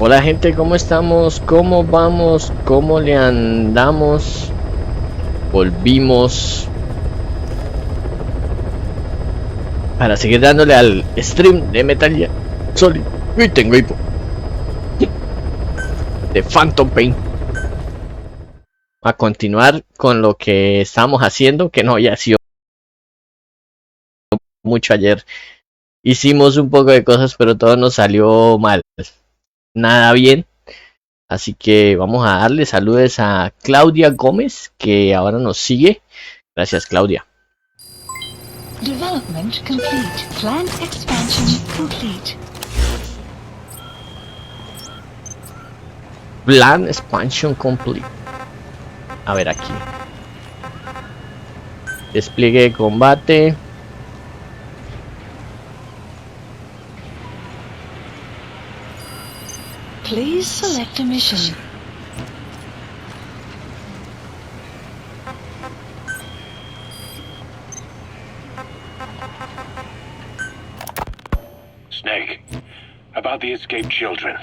Hola gente, ¿cómo estamos? ¿Cómo vamos? ¿Cómo le andamos? Volvimos para seguir dándole al stream de Metal Gear Solid. Y tengo hipo de Phantom Pain. A continuar con lo que estamos haciendo, que no había sido mucho ayer. Hicimos un poco de cosas, pero todo nos salió mal. Nada bien. Así que vamos a darle saludos a Claudia Gómez, que ahora nos sigue. Gracias, Claudia. Development complete. Plant expansion complete. Plan expansion complete. A ver aquí. Despliegue de combate. Please select a mission. Snake, about the escaped children.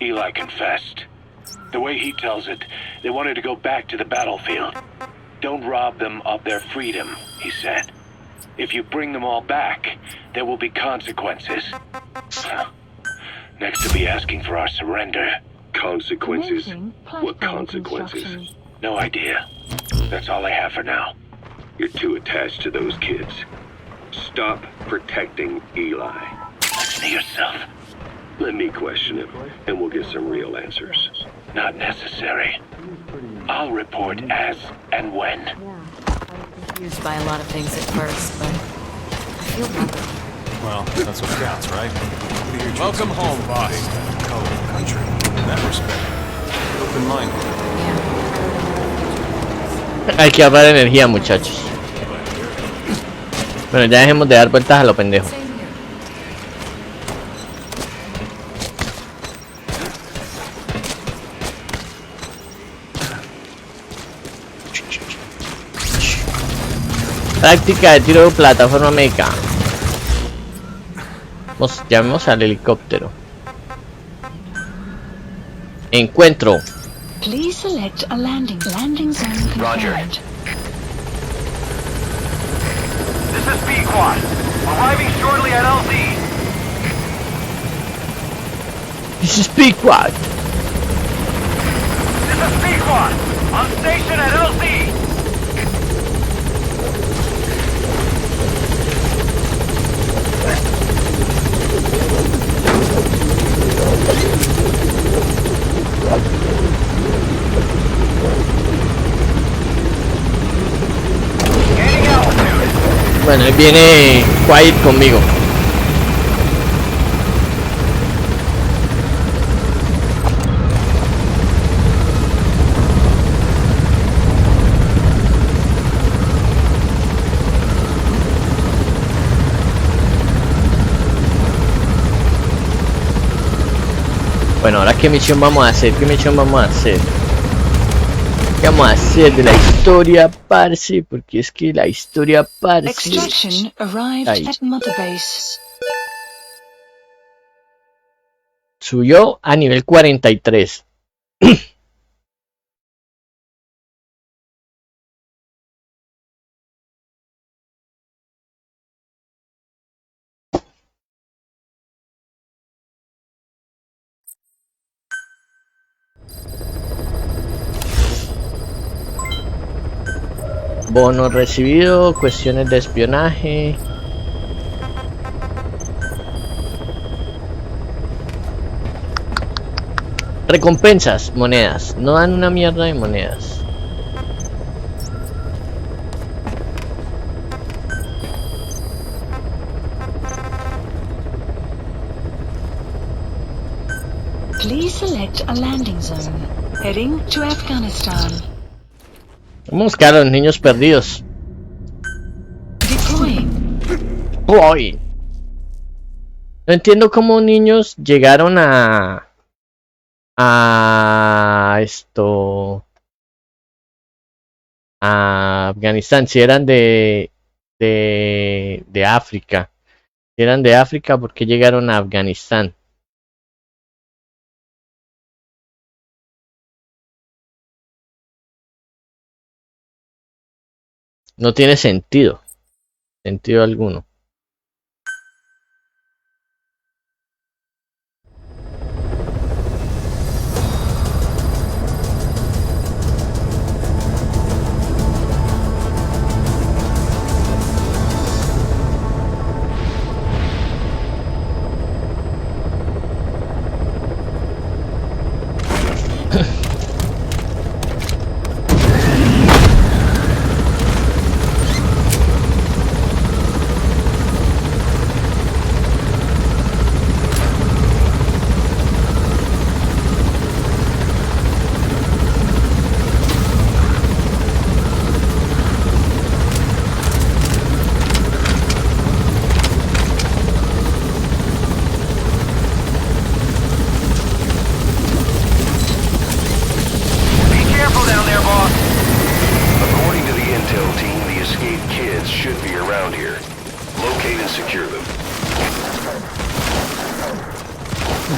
Eli confessed. The way he tells it, they wanted to go back to the battlefield. Don't rob them of their freedom, he said. If you bring them all back, there will be consequences. Next to be asking for our surrender. Consequences? Amazing What platform consequences? construction. No idea. That's all I have for now. You're too attached to those kids. Stop protecting Eli. Listen to yourself. Let me question him, and we'll get some real answers. Not necessary. I'll report as and when. Yeah, I was confused by a lot of things at first, but I feel better. Well, that's what counts, right? Welcome home, boss. Color country. In that respect, open-minded. Yeah. Hay que ahorrar energía, muchachos. Bueno, ya dejemos de dar vueltas a lo pendejo. Same here. Práctica de tiro de plataforma meca. Llamemos al helicóptero. Encuentro. Please select a landing zone Roger. confirmed. This is Pequod. Arriving shortly at LZ. This is Pequod. This is Pequod. On station at LZ. Gaining altitude. Bueno, él viene quiet conmigo. Bueno, ahora qué misión vamos a hacer, ¿qué misión vamos a hacer? ¿Qué vamos a hacer de la historia, parce? Porque es que la historia, parce... Extraction arrived Ahí. at Mother Base. Subió a nivel 43. Bono recibido, cuestiones de espionaje. Recompensas, monedas. No dan una mierda de monedas. Please select a landing zone. Heading to Afghanistan. Vamos a buscar a los niños perdidos. Deploying. Boy. No entiendo cómo niños llegaron a esto, a Afganistán, si eran de África. Si eran de África, ¿por qué llegaron a Afganistán? No tiene sentido. Sentido alguno.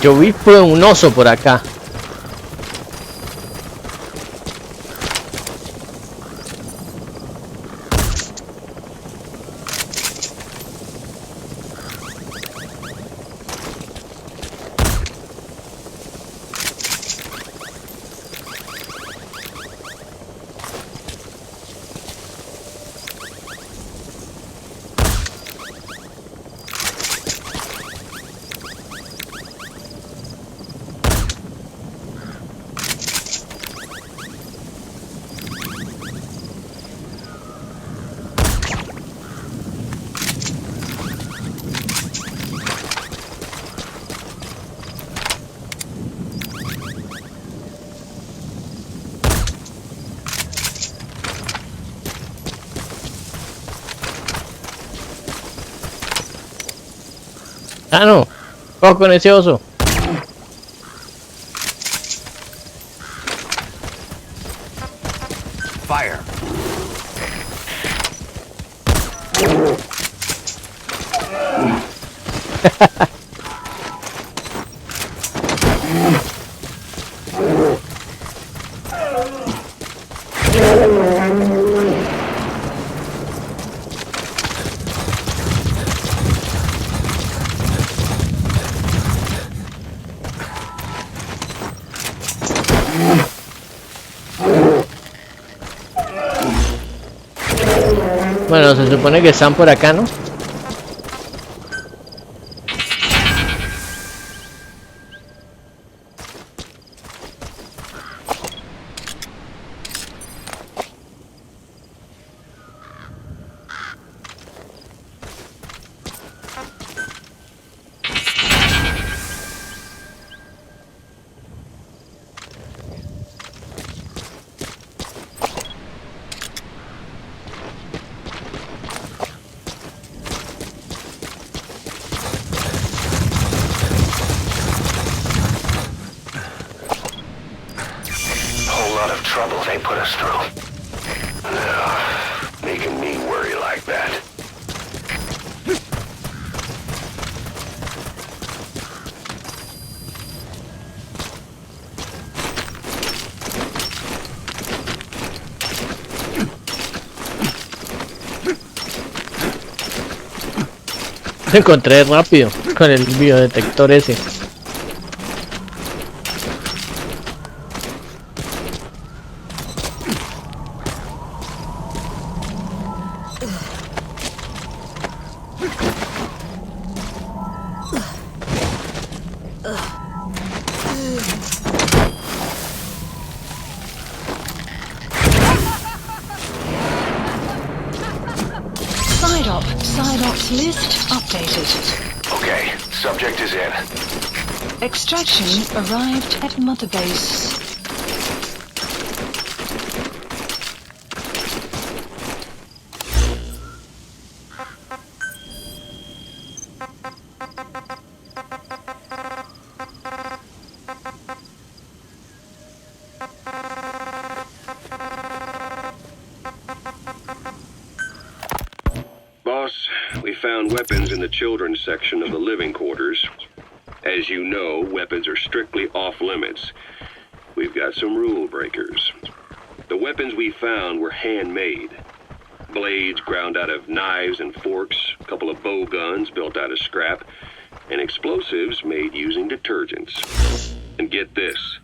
Yo vi fue un oso por acá. Ah, no. Vamos con ese oso. Fire. Bueno, se supone que están por acá, ¿no? Trouble they put us through. Making me worry like that. Lo encontré rápido con el biodetector ese. Side ops list updated. Okay, subject is in. Extraction arrived at Mother Base. We found weapons in the children's section of the living quarters. As you know, weapons are strictly off limits. We've got some rule breakers. The weapons we found were handmade. blades ground out of knives and forks, a couple of bow guns built out of scrap, and explosives made using detergents. And get this,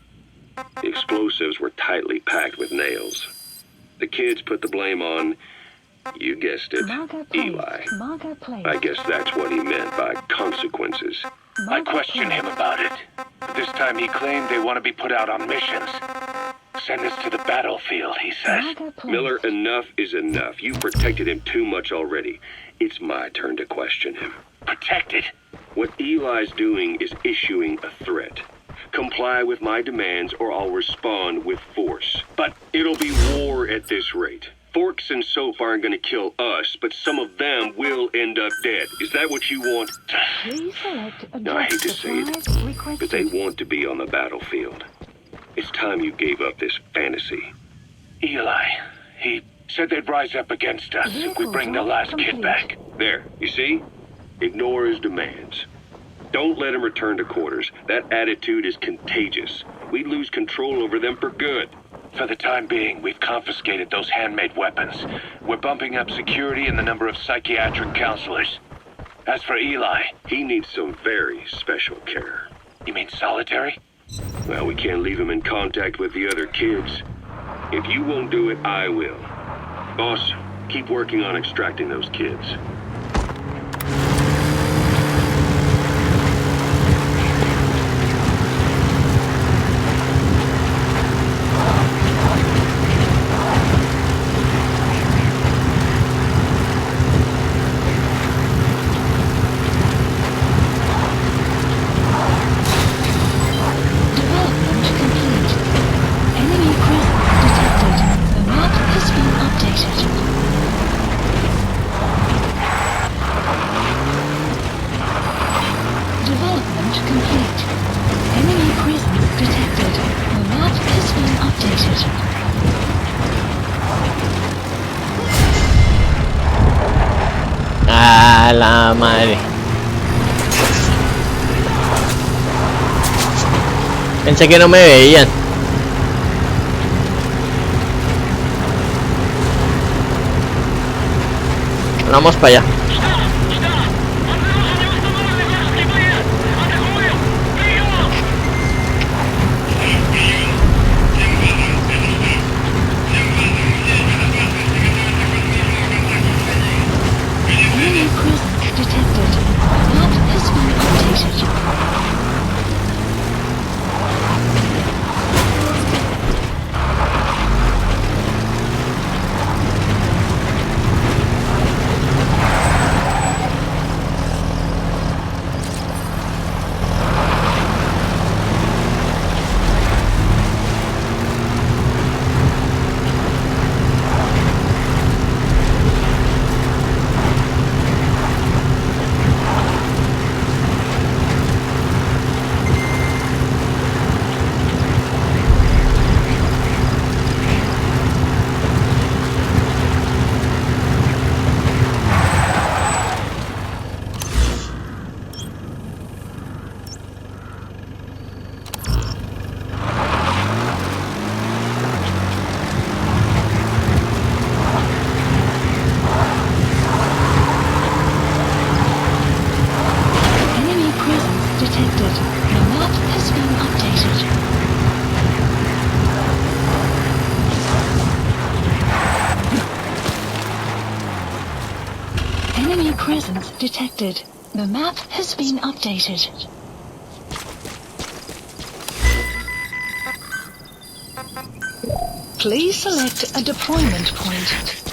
the explosives were tightly packed with nails. The kids put the blame on, you guessed it, Eli. I guess that's what he meant by consequences. I questioned him about it. But this time he claimed they want to be put out on missions. Send us to the battlefield, he says. Miller, enough is enough. You've protected him too much already. It's my turn to question him. Protected? What Eli's doing is issuing a threat. Comply with my demands or I'll respond with force. But it'll be war at this rate. Forks and soap aren't going to kill us, but some of them will end up dead. Is that what you want? Now, I hate to say it, but they want to be on the battlefield. It's time you gave up this fantasy. Eli, he said they'd rise up against us if we bring the last kid back. There, you see? Ignore his demands. Don't let him return to quarters. That attitude is contagious. We'd lose control over them for good. For the time being, we've confiscated those handmade weapons. We're bumping up security and the number of psychiatric counselors. As for Eli, he needs some very special care. You mean solitary? Well, we can't leave him in contact with the other kids. If you won't do it, I will. Boss, keep working on extracting those kids. A la madre. Pensé que no me veían. Vamos para allá. Presence detected. The map has been updated. Please select a deployment point.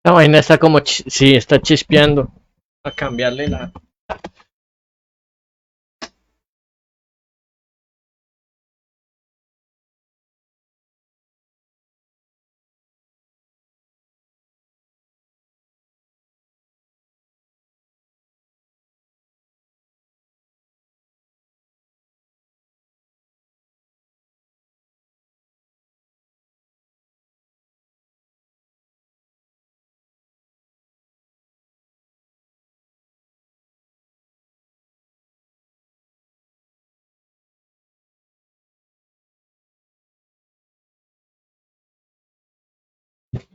La vaina está como... sí, está chispeando. A cambiarle la...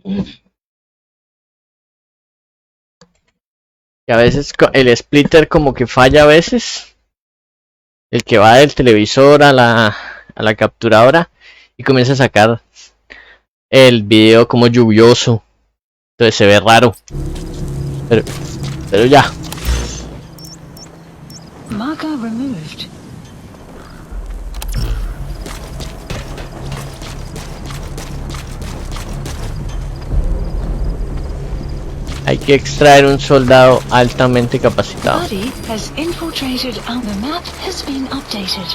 Y a veces el splitter como que falla a veces. El que va del televisor a la capturadora y comienza a sacar el video como lluvioso. Entonces se ve raro. Pero ya. Marker removed. Hay que extraer un soldado altamente capacitado. Buddy has infiltrated and the map has been updated.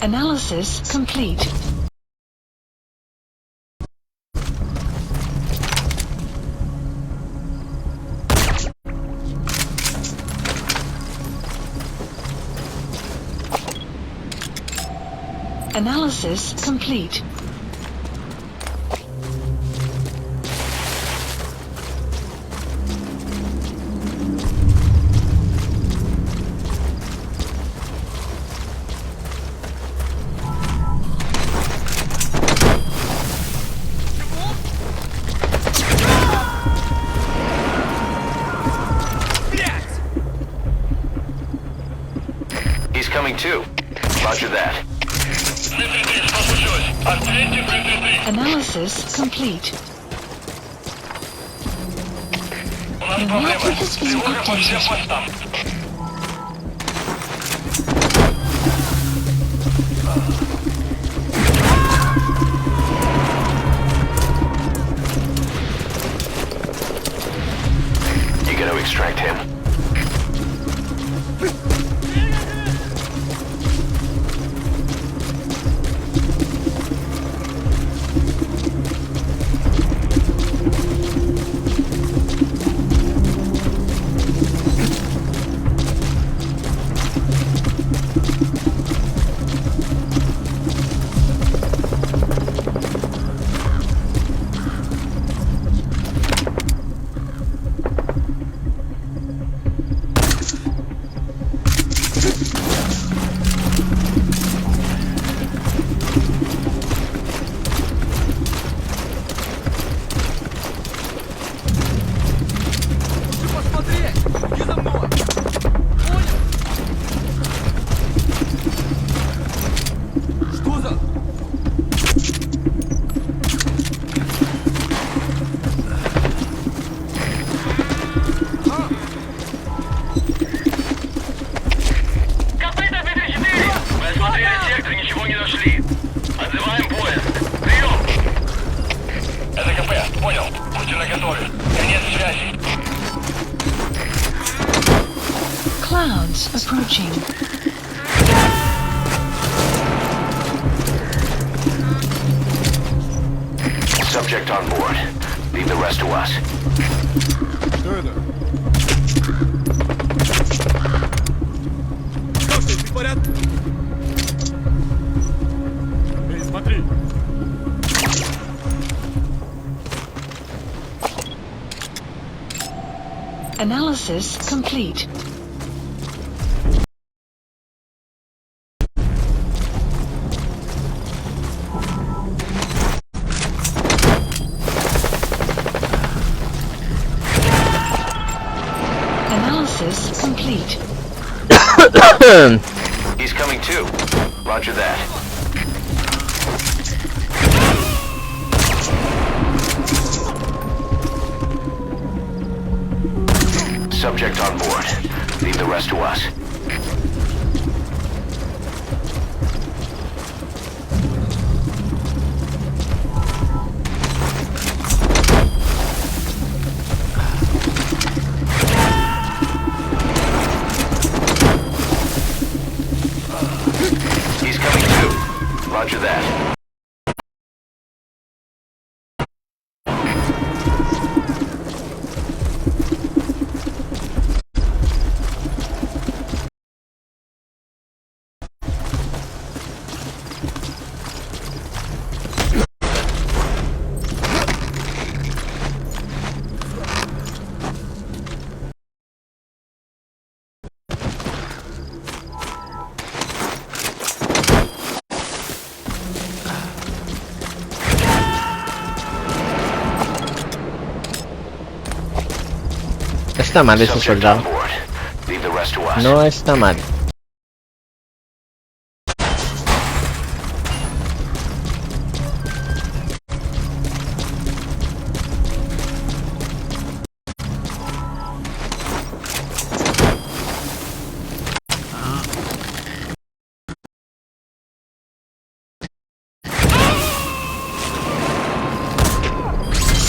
Analysis complete. Analysis complete. He's coming too. Roger that. Analysis complete. The map has been updated. You gotta extract him. Clouds approaching. Subject on board. Leave the rest to us. Что это? Слушай, ты в порядке? Эй, смотри. Analysis complete. Analysis complete. He's coming too. Roger that. Subject on board. Leave the rest to us. He's coming too. Roger that. está mal ese soldado. No está mal.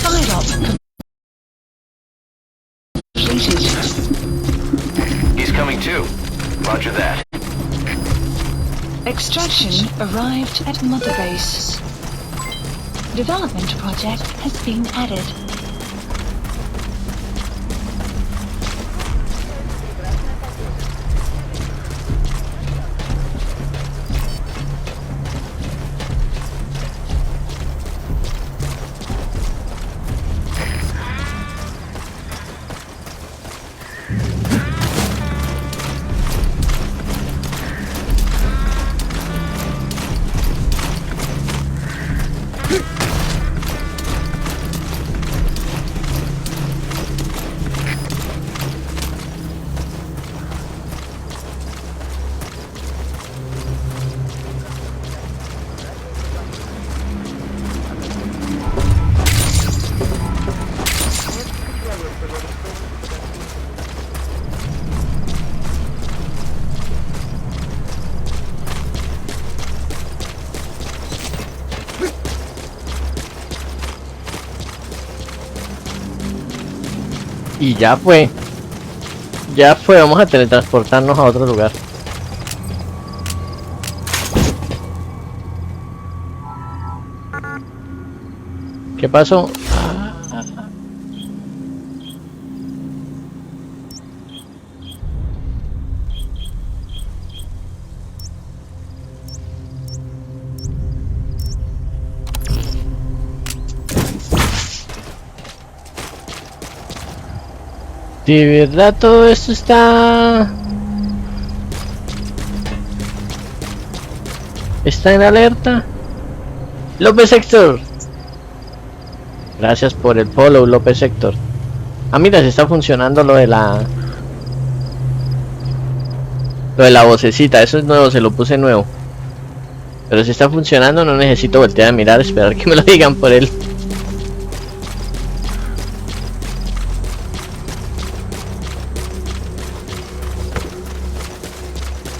Side op completed. He's coming too. Roger that. Extraction arrived at Mother Base. Development project has been added. Y ya fue. Ya fue, vamos a teletransportarnos a otro lugar. ¿Qué pasó? De verdad todo esto está en alerta. López Héctor, gracias por el follow, López Héctor. Ah, mira, se está funcionando lo de la vocecita. Eso es nuevo, se lo puse nuevo. Pero si está funcionando, no necesito voltear a mirar, esperar que me lo digan por él.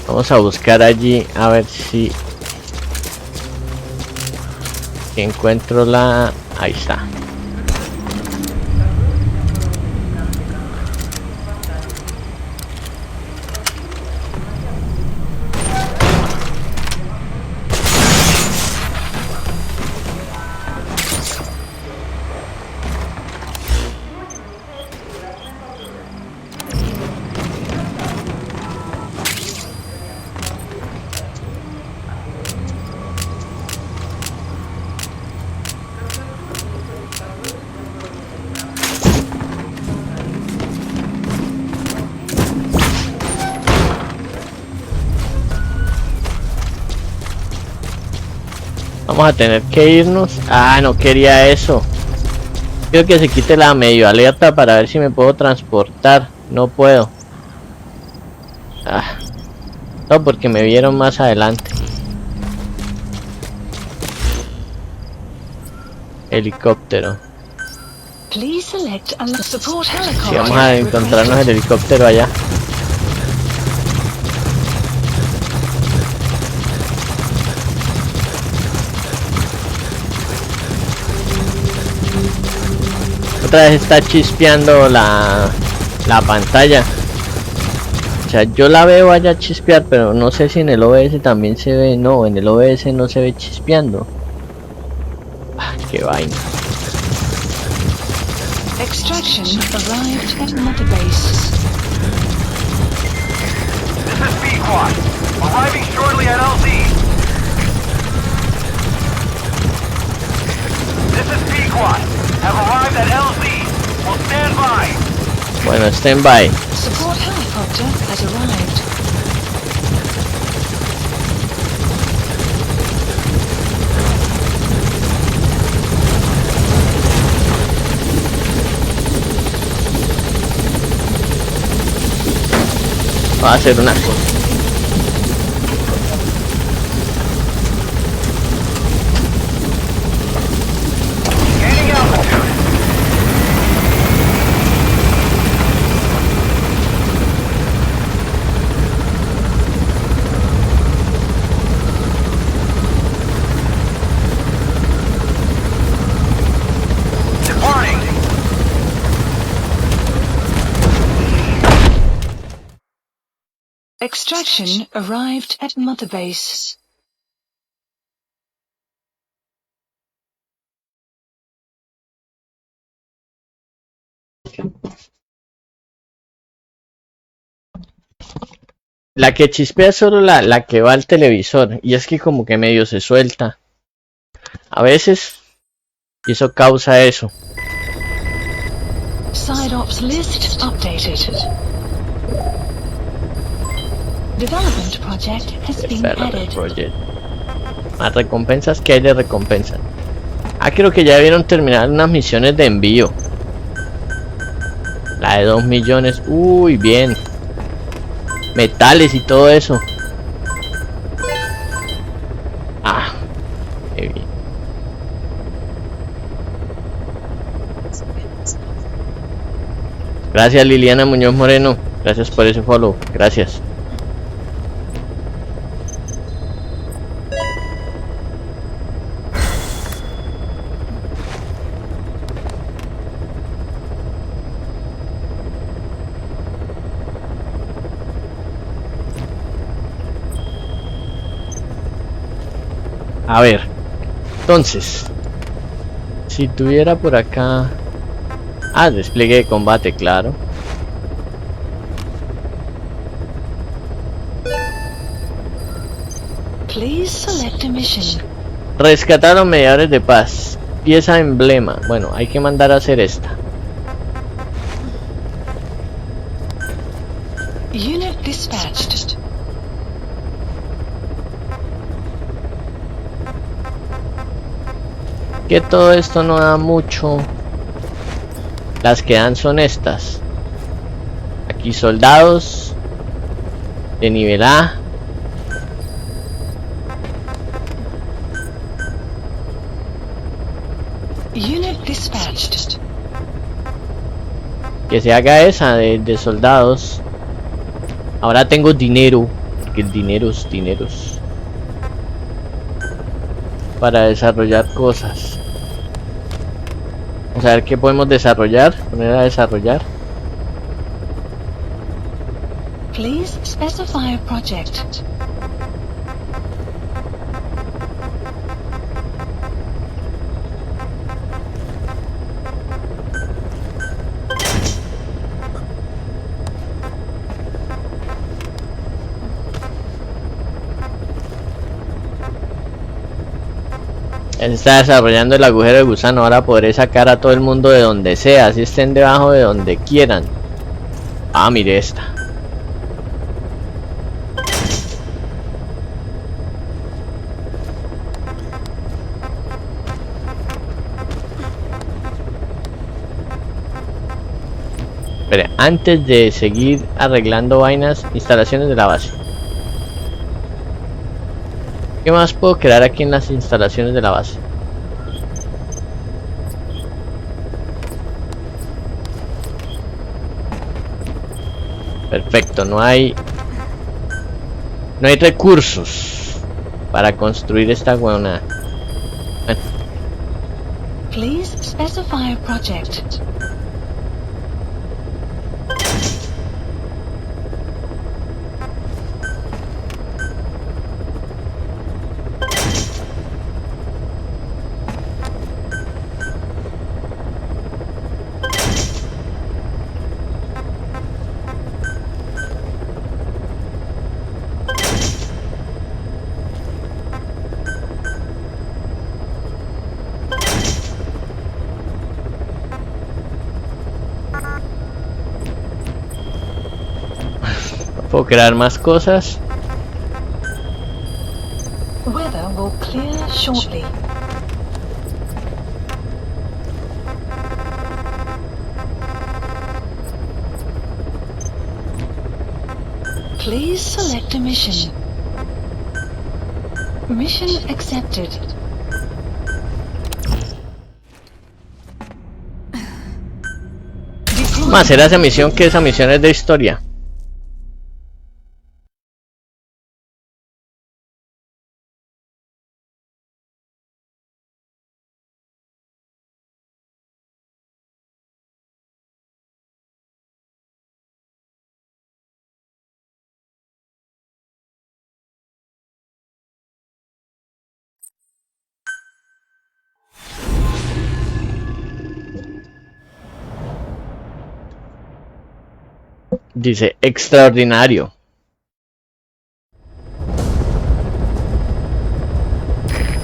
Vamos a buscar allí a ver si encuentro la... Ahí está. Vamos a tener que irnos. Ah, no quería eso. Quiero que se quite la medio alerta para ver si me puedo transportar. No puedo. Ah, no, porque me vieron más adelante. Helicóptero. Please select a support Sí, helicopter. vamos a encontrarnos el helicóptero allá. Otra vez está chispeando la pantalla. O sea, yo la veo allá chispear, pero no sé si en el OBS también se ve. No, en el OBS no se ve chispeando. Ah, qué vaina. Extraction arrived at Mother Base. This is Speedquad. Arriving shortly at LZ. This is Speedquad. Have arrived at LZ. Will stand by. Bueno, stand by. Support helicopter has arrived. Voy a hacer una cosa. Gaining altitude. Departing. Extraction arrived at Mother Base. La que chispea es solo la que va al televisor. Y es que como que medio se suelta. A veces. Y eso causa eso. Side ops list updated. Development project has been Development added. project. Más recompensas. ¿Qué hay de recompensa? Ah, creo que ya debieron terminar unas misiones de envío. La de 2 millones. Uy, bien. Metales y todo eso. Ah, qué bien. Gracias Liliana Muñoz Moreno. Gracias por ese follow. Gracias. A ver, entonces, si tuviera por acá... Ah, despliegue de combate, claro. Please select a mission. Rescatar a los mediadores de paz. Pieza emblema. Bueno, hay que mandar a hacer esta. Unit dispatched. Que todo esto no da mucho. Las que dan son estas. Aquí soldados de nivel A. Unit dispatched. Que se haga esa de soldados. Ahora tengo dinero. Porque el dinero es dineros. Para desarrollar cosas. Vamos a ver qué podemos desarrollar. Poner a desarrollar. Please specify a project. Él está desarrollando el agujero de gusano. Ahora podré sacar a todo el mundo de donde sea. Así estén debajo de donde quieran. Ah, mire esta. Espere, antes de seguir arreglando vainas, instalaciones de la base. ¿Qué más puedo crear aquí en las instalaciones de la base? Perfecto, no hay recursos para construir esta huevona. Bueno, Please specify a project. puedo crear más cosas. Weather will clear shortly. Please select a mission. Mission accepted. Vamos a hacer esa misión, que esa misión es de historia. Dice, extraordinario.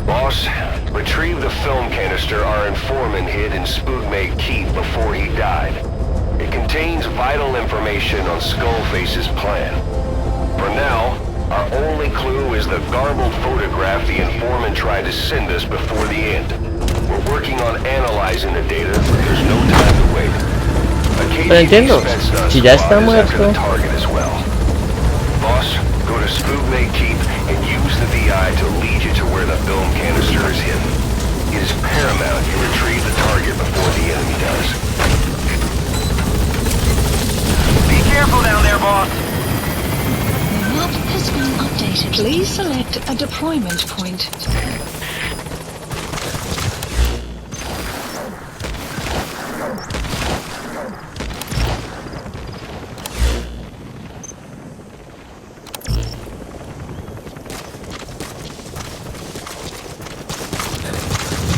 Boss, retrieve the film canister our informant hid in Spookmate Keep before he died. It contains vital information on Skullface's plan. For now, our only clue is the garbled photograph the informant tried to send us before the end. We're working on analyzing the data, but there's no time to wait. Pero entiendo, si ya está muerto. Boss, go to Spookmate Keep and use the VI to lead you to where the film canister is hidden. It is paramount you retrieve the target before the enemy does. Be careful down there, boss. The map has been updated. Please select a deployment point.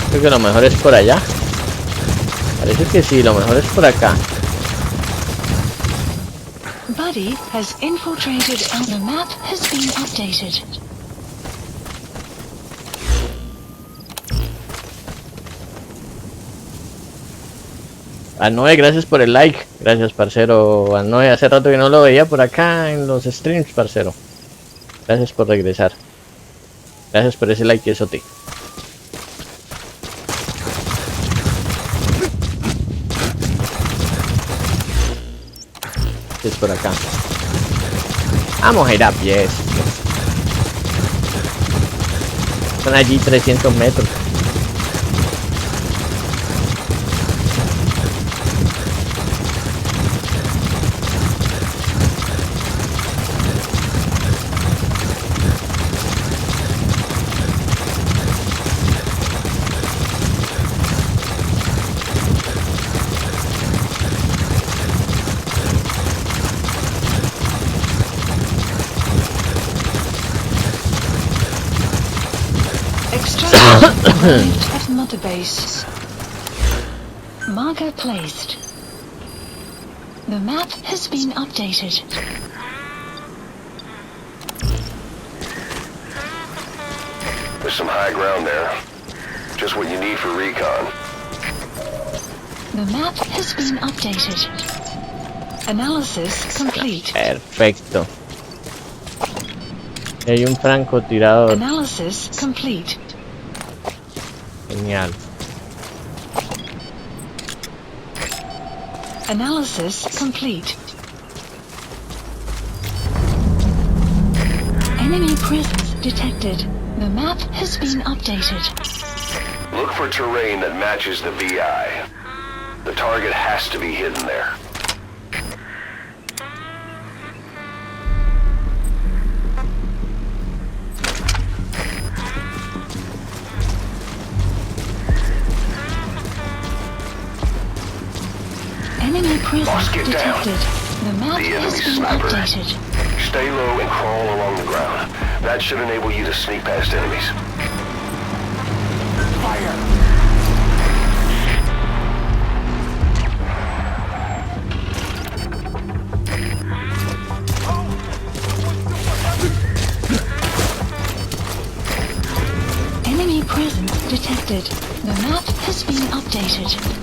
Creo que lo mejor es por allá. Parece que sí, lo mejor es por acá. Buddy has infiltrated and the map has been updated. Anoe, gracias por el like. Gracias, parcero. Anoe, hace rato que no lo veía por acá en los streams, parcero. Gracias por regresar. Gracias por ese like, esote. Es por acá. Vamos a ir a pies. Son allí 300 metros. Arrived at Mother Base. Marker placed. The map has been updated. There's some high ground there. Just what you need for recon. The map has been updated. Analysis complete. Perfecto. Hay un francotirador. Analysis complete. Genial. Analysis complete. Enemy presence detected. The map has been updated. Look for terrain that matches the VI. The target has to be hidden there. Enemy presence Get down. detected. The map The has enemy been sniper. updated. Stay low and crawl along the ground. That should enable you to sneak past enemies. Enemy presence detected. The map has been updated.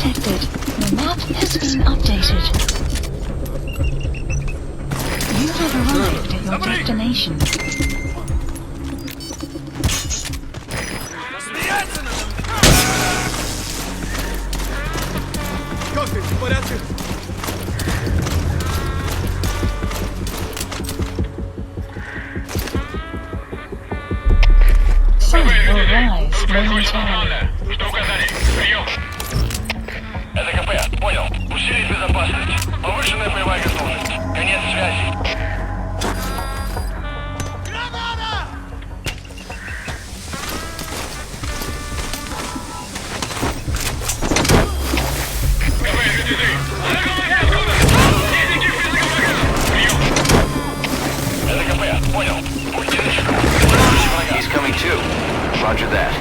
detected. The map has been updated. You have arrived at your destination. Как ты? В порядке? Sun will rise momentarily. Что указали? Прием. Это КП. Понял. Усилить безопасность. Повышенная боевая готовность. Конец связи. Это КП. Понял. Будьте начеку. He's coming too. Roger that.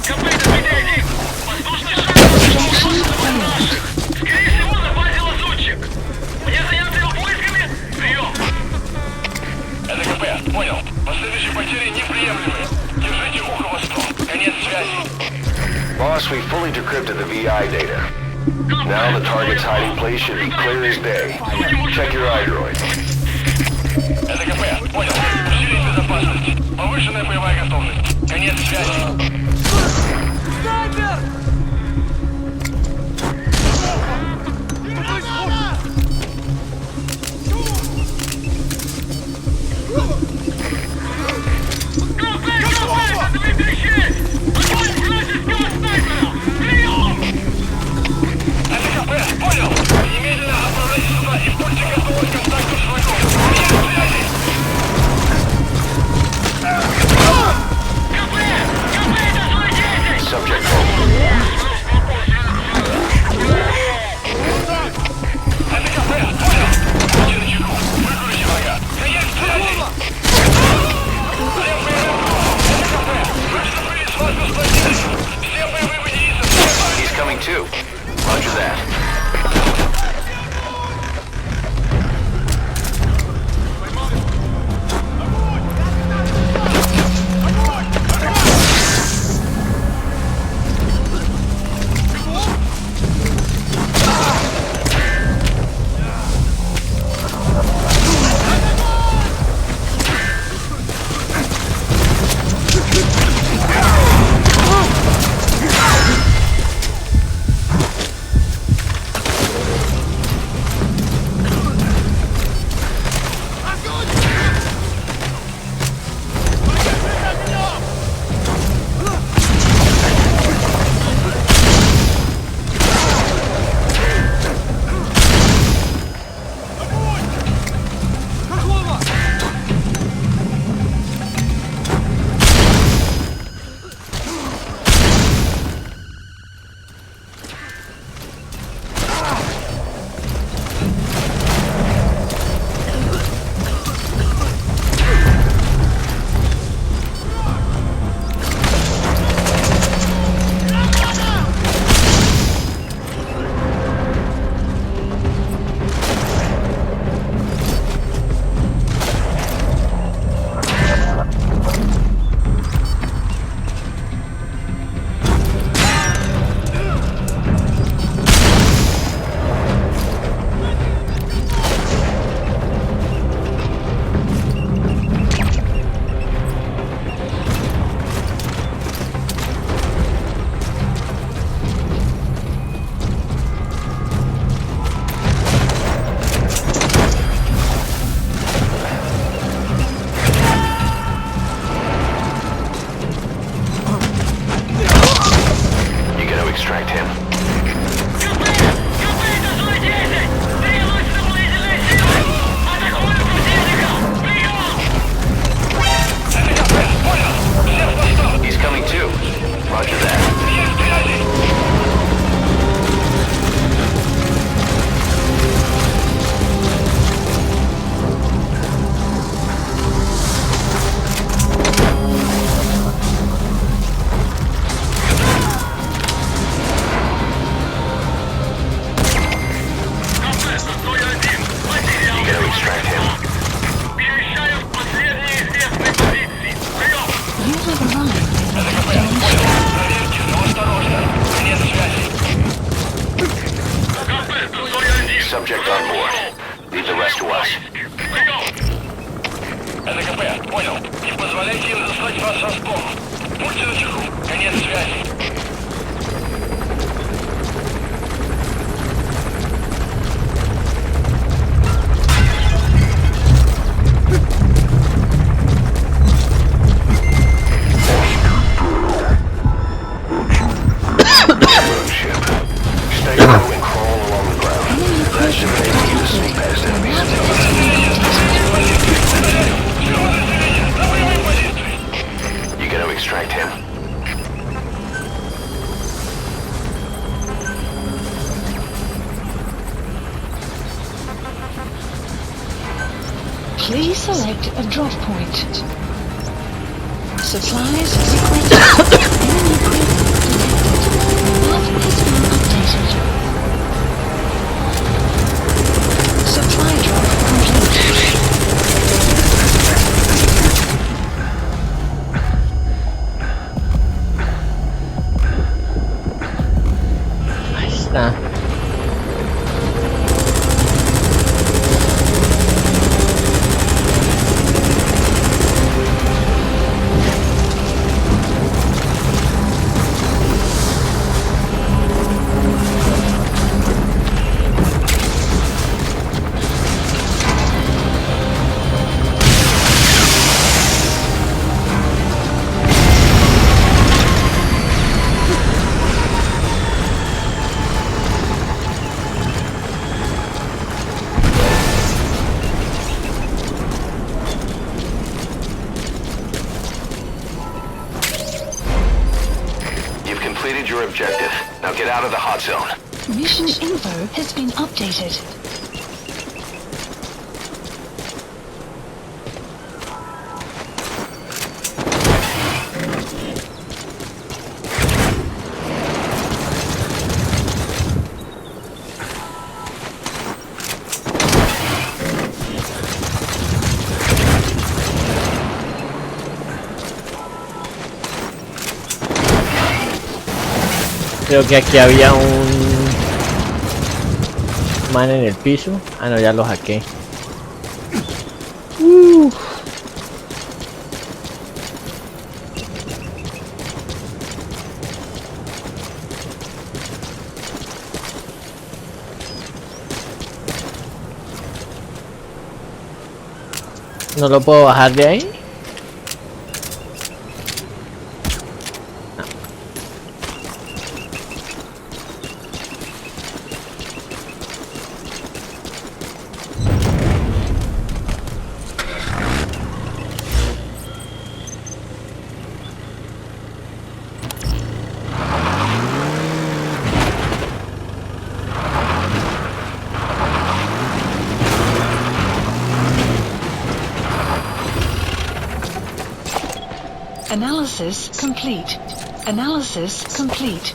КП, это один. Воздушный шаг. Скорее всего, запасил лазутчик. Мне заняться его поисками. Прием. Это КП. Понял. Последующие потери неприемлемы. Держите ухо восток. Конец связи. Boss, we fully decrypted the VI data. Now the target's hiding place should be clear as day. Check your iDroid. Это КП. Понял. Усилить безопасность. Повышенная боевая готовность. Конец связи. Subject home. He's coming too. Roger that. Please select a drop point. Supplies requested. Enemy equipment detected. Map has been updated. Supply drop complete. Ahí está. You've completed your objective. Now get out of the hot zone. Mission info has been updated. Creo que aquí había un man en el piso. Ah, no, ya lo hackeé. ¿No lo puedo bajar de ahí? Analysis complete. Analysis complete.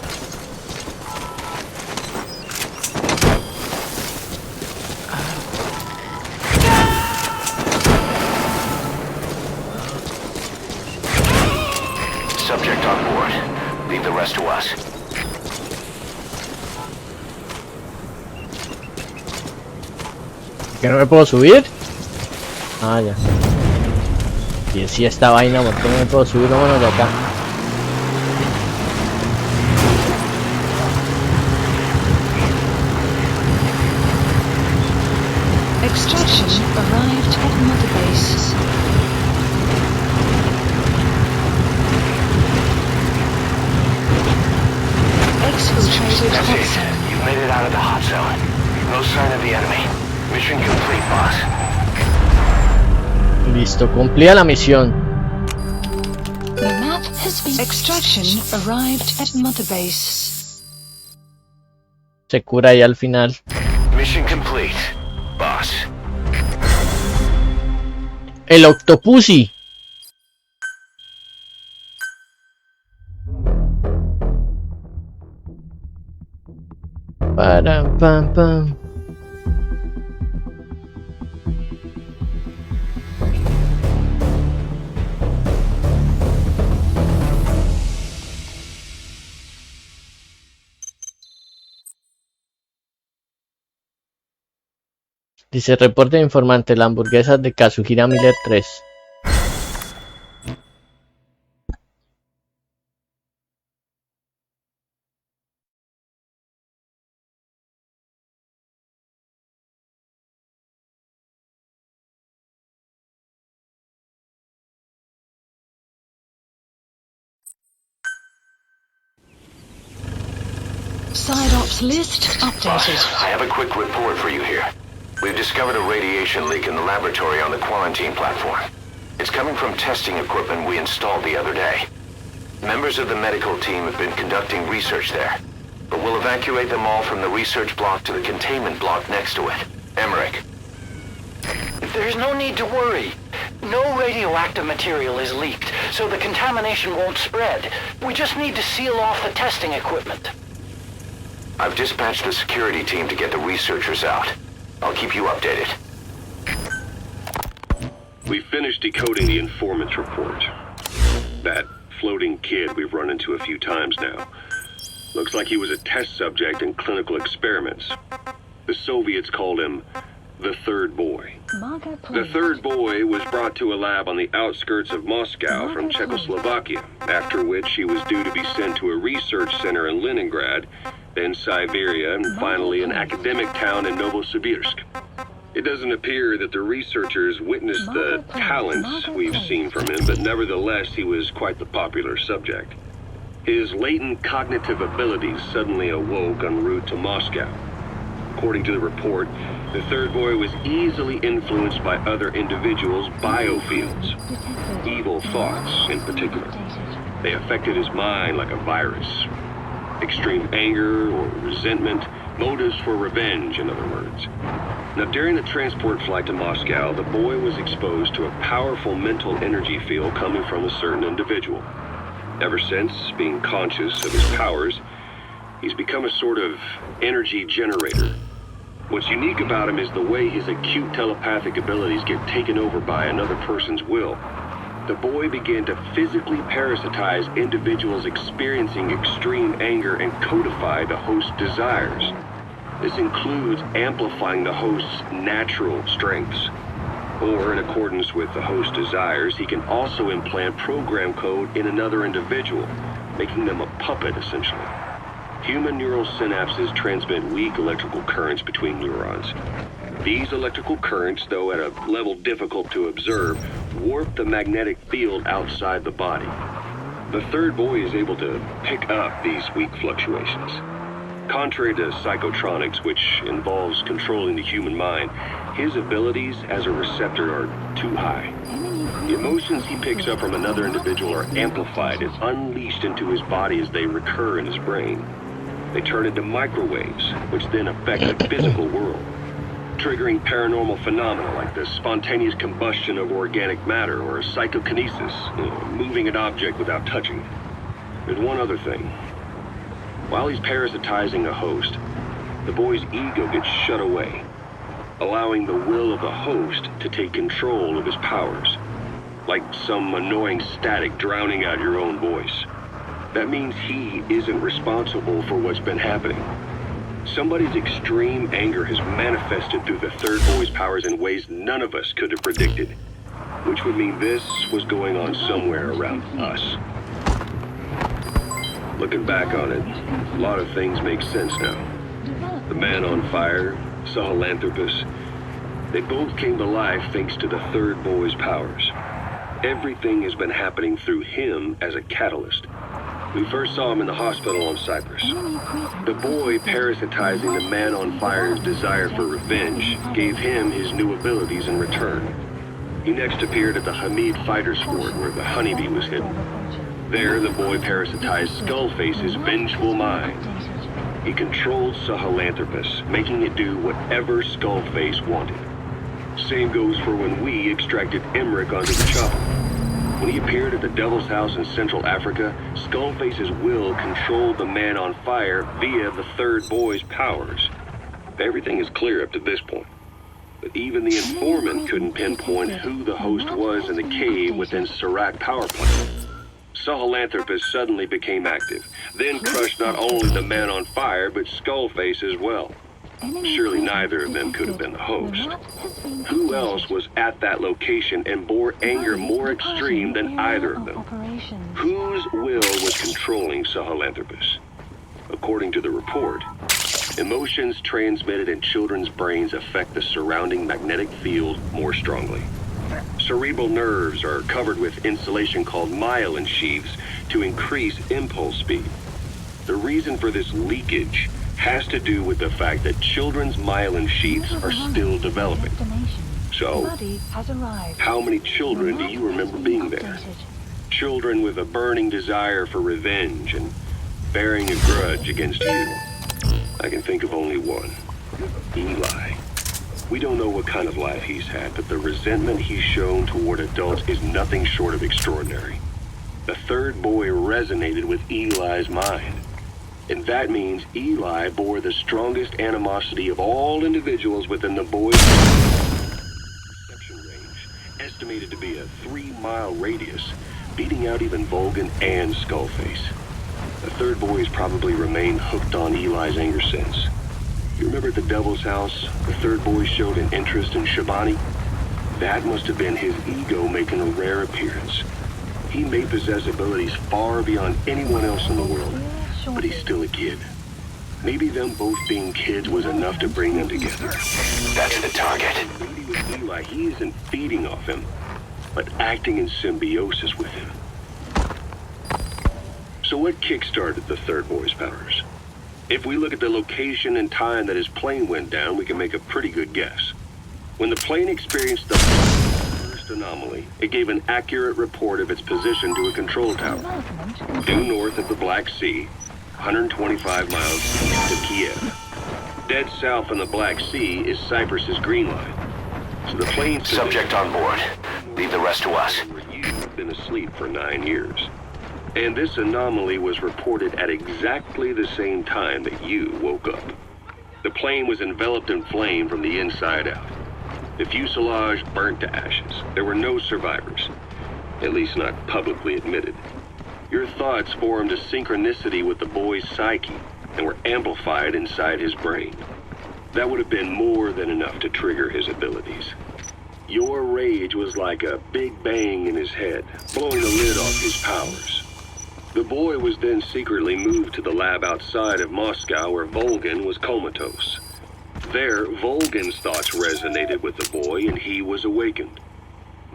Subject on board. Leave the rest to us. ¿Que no me puedo subir? Ah, ya. Y si esta vaina, ¿por qué no me puedo subir? Vámonos de acá. Extraction arrived at Mother Base. Exfiltrated That's hot it. zone. You've made it out of the hot zone. No sign of the enemy. Mission complete, boss. Listo, cumplía la misión. The map has been... Extraction arrived at Mother Base. Se cura ahí al final. Mission complete, boss. El Octopussy. Param, pam, pam. Dice reporte de informante, la hamburguesa de Kazuhira Miller 3. Side ops list Boss, updated. I have a quick report for you here. We've discovered a radiation leak in the laboratory on the quarantine platform. It's coming from testing equipment we installed the other day. Members of the medical team have been conducting research there, but we'll evacuate them all from the research block to the containment block next to it. Emmerich. There's no need to worry. No radioactive material is leaked, so the contamination won't spread. We just need to seal off the testing equipment. I've dispatched a security team to get the researchers out. I'll keep you updated. We finished decoding the informant's report. That floating kid we've run into a few times now. Looks like he was a test subject in clinical experiments. The Soviets called him the third boy. The third boy was brought to a lab on the outskirts of Moscow from Czechoslovakia, after which he was due to be sent to a research center in Leningrad, then Siberia, and finally an academic town in Novosibirsk. It doesn't appear that the researchers witnessed the talents we've seen from him, but nevertheless he was quite the popular subject. His latent cognitive abilities suddenly awoke en route to Moscow. According to the report, the third boy was easily influenced by other individuals' biofields, evil thoughts in particular. They affected his mind like a virus. Extreme anger or resentment, motives for revenge, in other words. Now, during the transport flight to Moscow, the boy was exposed to a powerful mental energy field coming from a certain individual. Ever since, being conscious of his powers, he's become a sort of energy generator. What's unique about him is the way his acute telepathic abilities get taken over by another person's will. The boy began to physically parasitize individuals experiencing extreme anger and codify the host's desires. This includes amplifying the host's natural strengths. Or, in accordance with the host's desires, he can also implant program code in another individual, making them a puppet, essentially. Human neural synapses transmit weak electrical currents between neurons. These electrical currents, though at a level difficult to observe, warp the magnetic field outside the body. The third boy is able to pick up these weak fluctuations. Contrary to psychotronics, which involves controlling the human mind, his abilities as a receptor are too high. The emotions he picks up from another individual are amplified and unleashed into his body as they recur in his brain. They turn into microwaves, which then affect the physical world, triggering paranormal phenomena like the spontaneous combustion of organic matter or psychokinesis, moving an object without touching it. There's one other thing. While he's parasitizing a host, the boy's ego gets shut away, allowing the will of the host to take control of his powers, like some annoying static drowning out your own voice. That means he isn't responsible for what's been happening. Somebody's extreme anger has manifested through the third boy's powers in ways none of us could have predicted, which would mean this was going on somewhere around us. Looking back on it, a lot of things make sense now. The man on fire, Sahelanthropus, they both came to life thanks to the third boy's powers. Everything has been happening through him as a catalyst. We first saw him in the hospital on Cyprus. The boy parasitizing the man on fire's desire for revenge gave him his new abilities in return. He next appeared at the Hamid Fighter's Fort where the honeybee was hidden. There, the boy parasitized Skullface's vengeful mind. He controlled Sahelanthropus, making it do whatever Skullface wanted. Same goes for when we extracted Emmerich onto the chopper. When he appeared at the Devil's House in Central Africa, Skullface's will controlled the man on fire via the third boy's powers. Everything is clear up to this point. But even the informant couldn't pinpoint who the host was in the cave within Serac power plant. Sahelanthropus suddenly became active, then crushed not only the man on fire, but Skullface as well. Surely neither of them could have been the host. Who else was at that location and bore anger more extreme than either of them? Whose will was controlling Sahelanthropus? According to the report, emotions transmitted in children's brains affect the surrounding magnetic field more strongly. Cerebral nerves are covered with insulation called myelin sheaths to increase impulse speed. The reason for this leakage has to do with the fact that children's myelin sheaths are still developing. So, how many children do you remember being there? Children with a burning desire for revenge and bearing a grudge against you. I can think of only one. Eli. We don't know what kind of life he's had, but the resentment he's shown toward adults is nothing short of extraordinary. The third boy resonated with Eli's mind. And that means Eli bore the strongest animosity of all individuals within the boy's reception range, estimated to be a 3-mile radius, beating out even Volgan and Skullface. The third boy's probably remained hooked on Eli's anger since. You remember at the Devil's House, the third boy showed an interest in Shabani? That must have been his ego making a rare appearance. He may possess abilities far beyond anyone else in the world, but he's still a kid. Maybe them both being kids was enough to bring them together. That's the target. Maybe with Eli, he isn't feeding off him, but acting in symbiosis with him. So what kickstarted the third boy's powers? If we look at the location and time that his plane went down, we can make a pretty good guess. When the plane experienced the first anomaly, it gave an accurate report of its position to a control tower, due north of the Black Sea, 125 miles east of Kiev. Dead south on the Black Sea is Cyprus's green line. So the plane's Subject on board. Leave the rest to us. You've been asleep for 9 years. And this anomaly was reported at exactly the same time that you woke up. The plane was enveloped in flame from the inside out. The fuselage burnt to ashes. There were no survivors, at least not publicly admitted. Your thoughts formed a synchronicity with the boy's psyche and were amplified inside his brain. That would have been more than enough to trigger his abilities. Your rage was like a big bang in his head, blowing the lid off his powers. The boy was then secretly moved to the lab outside of Moscow where Volgan was comatose. There, Volgan's thoughts resonated with the boy and he was awakened.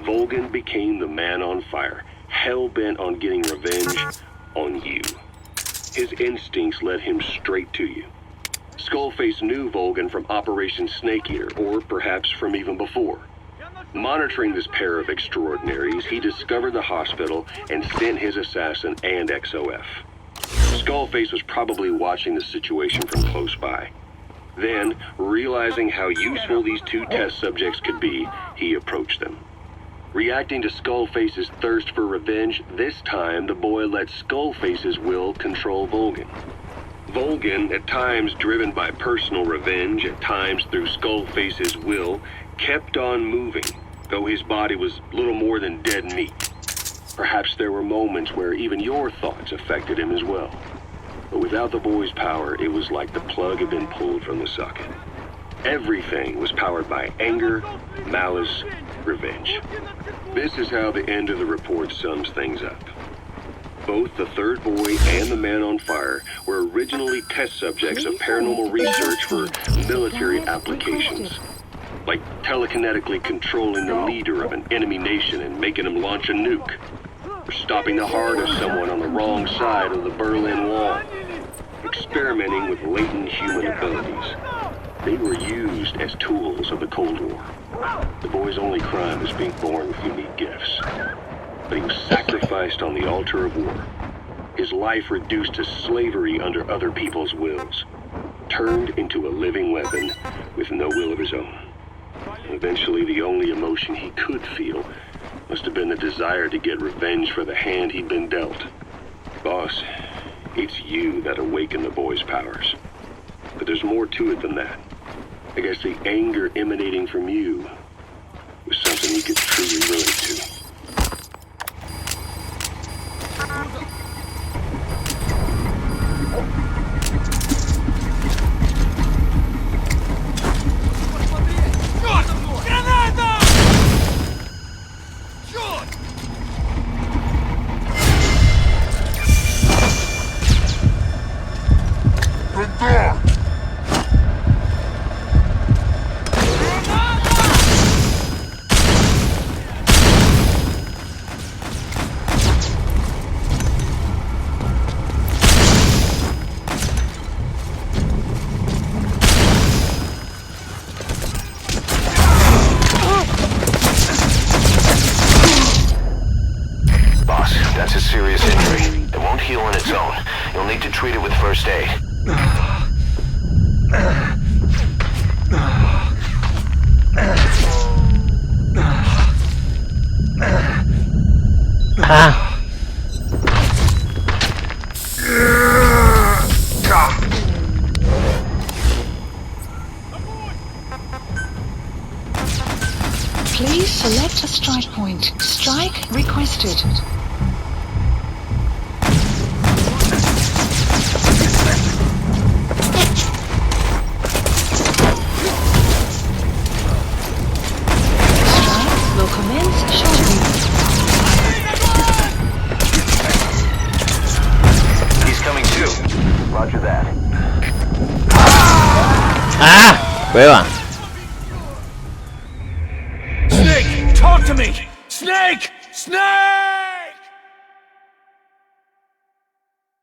Volgan became the man on fire, hell-bent on getting revenge on you. His instincts led him straight to you. Skullface knew Volgan from Operation Snake Eater, or perhaps from even before. Monitoring this pair of extraordinaries, he discovered the hospital and sent his assassin and XOF. Skullface was probably watching the situation from close by. Then, realizing how useful these two test subjects could be, he approached them. Reacting to Skullface's thirst for revenge, this time the boy let Skullface's will control Volgan. Volgan, at times driven by personal revenge, at times through Skullface's will, kept on moving, though his body was little more than dead meat. Perhaps there were moments where even your thoughts affected him as well. But without the boy's power, it was like the plug had been pulled from the socket. Everything was powered by anger, malice, revenge. This is how the end of the report sums things up. Both the third boy and the man on fire were originally test subjects of paranormal research for military applications, like telekinetically controlling the leader of an enemy nation and making him launch a nuke, or stopping the heart of someone on the wrong side of the Berlin Wall, experimenting with latent human abilities. They were used as tools of the Cold War. The boy's only crime was being born with unique gifts. But he was sacrificed on the altar of war. His life reduced to slavery under other people's wills. Turned into a living weapon with no will of his own. Eventually, the only emotion he could feel must have been the desire to get revenge for the hand he'd been dealt. Boss, it's you that awakened the boy's powers. But there's more to it than that. I guess the anger emanating from you was something he could truly relate to. Ah. Please select a strike point. Strike requested. Strike will commence shortly. He's coming too. Roger that. Ah, hueva. Snake, talk to me! Snake! Snake!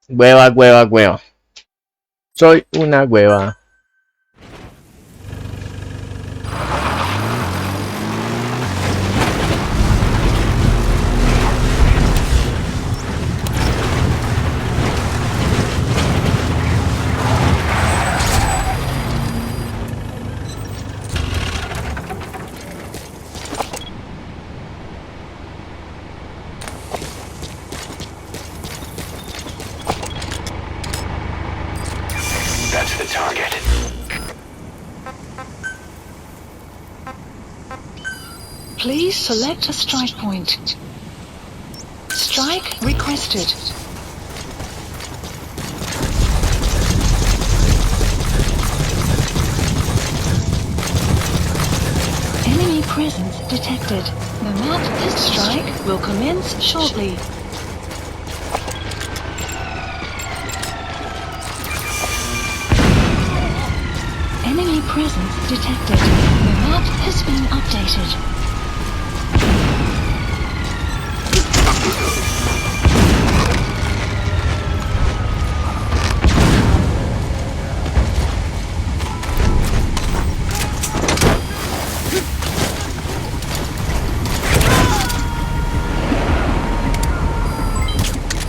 Hueva, hueva, hueva. Soy una hueva. That's the target. Please select a strike point. Strike requested. Enemy presence detected. The map test strike will commence shortly. Enemy presence detected. The map has been updated.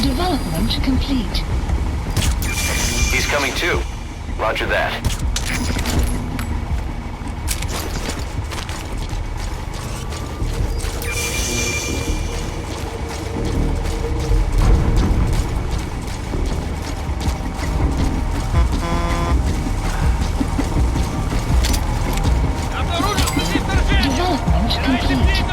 Development complete. He's coming too. Roger that. Development complete.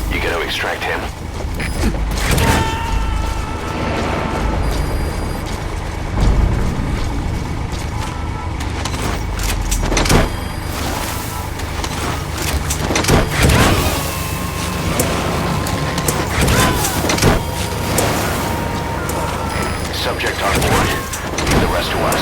You gotta extract him. Subject on board. Leave the rest to us.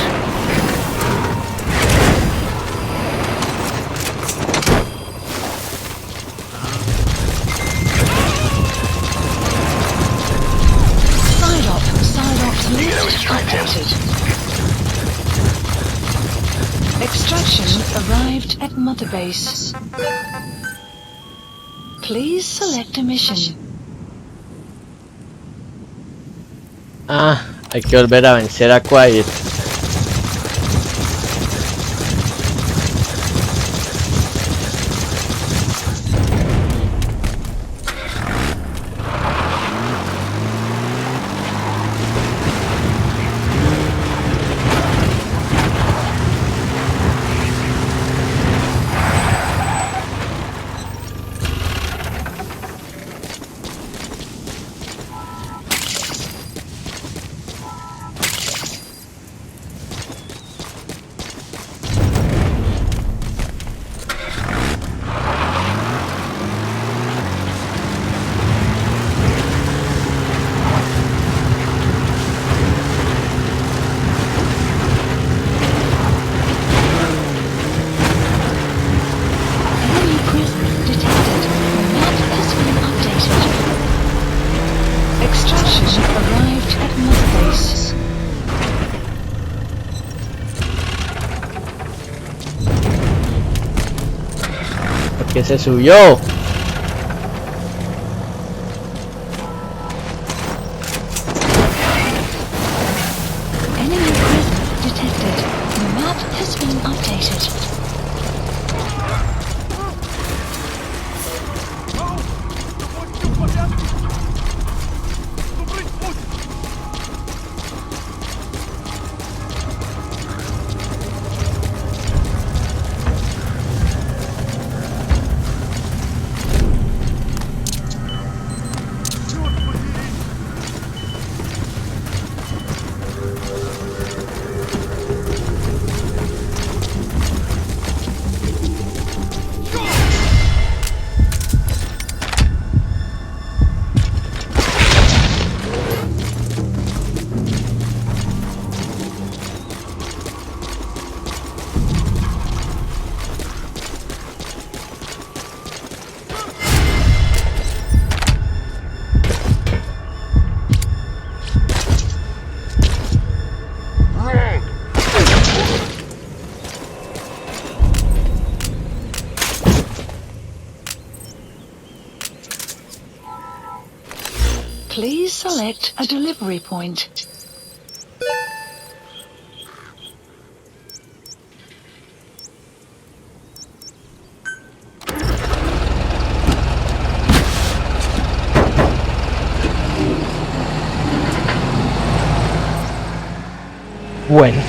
Side-op You gotta list extract him. updated. Extraction arrived at Mother Base. Please select a mission. Ah, hay que volver a vencer a Quiet. que se subió. Enemy presence detected. The map has been updated. Please select a delivery point. Bueno,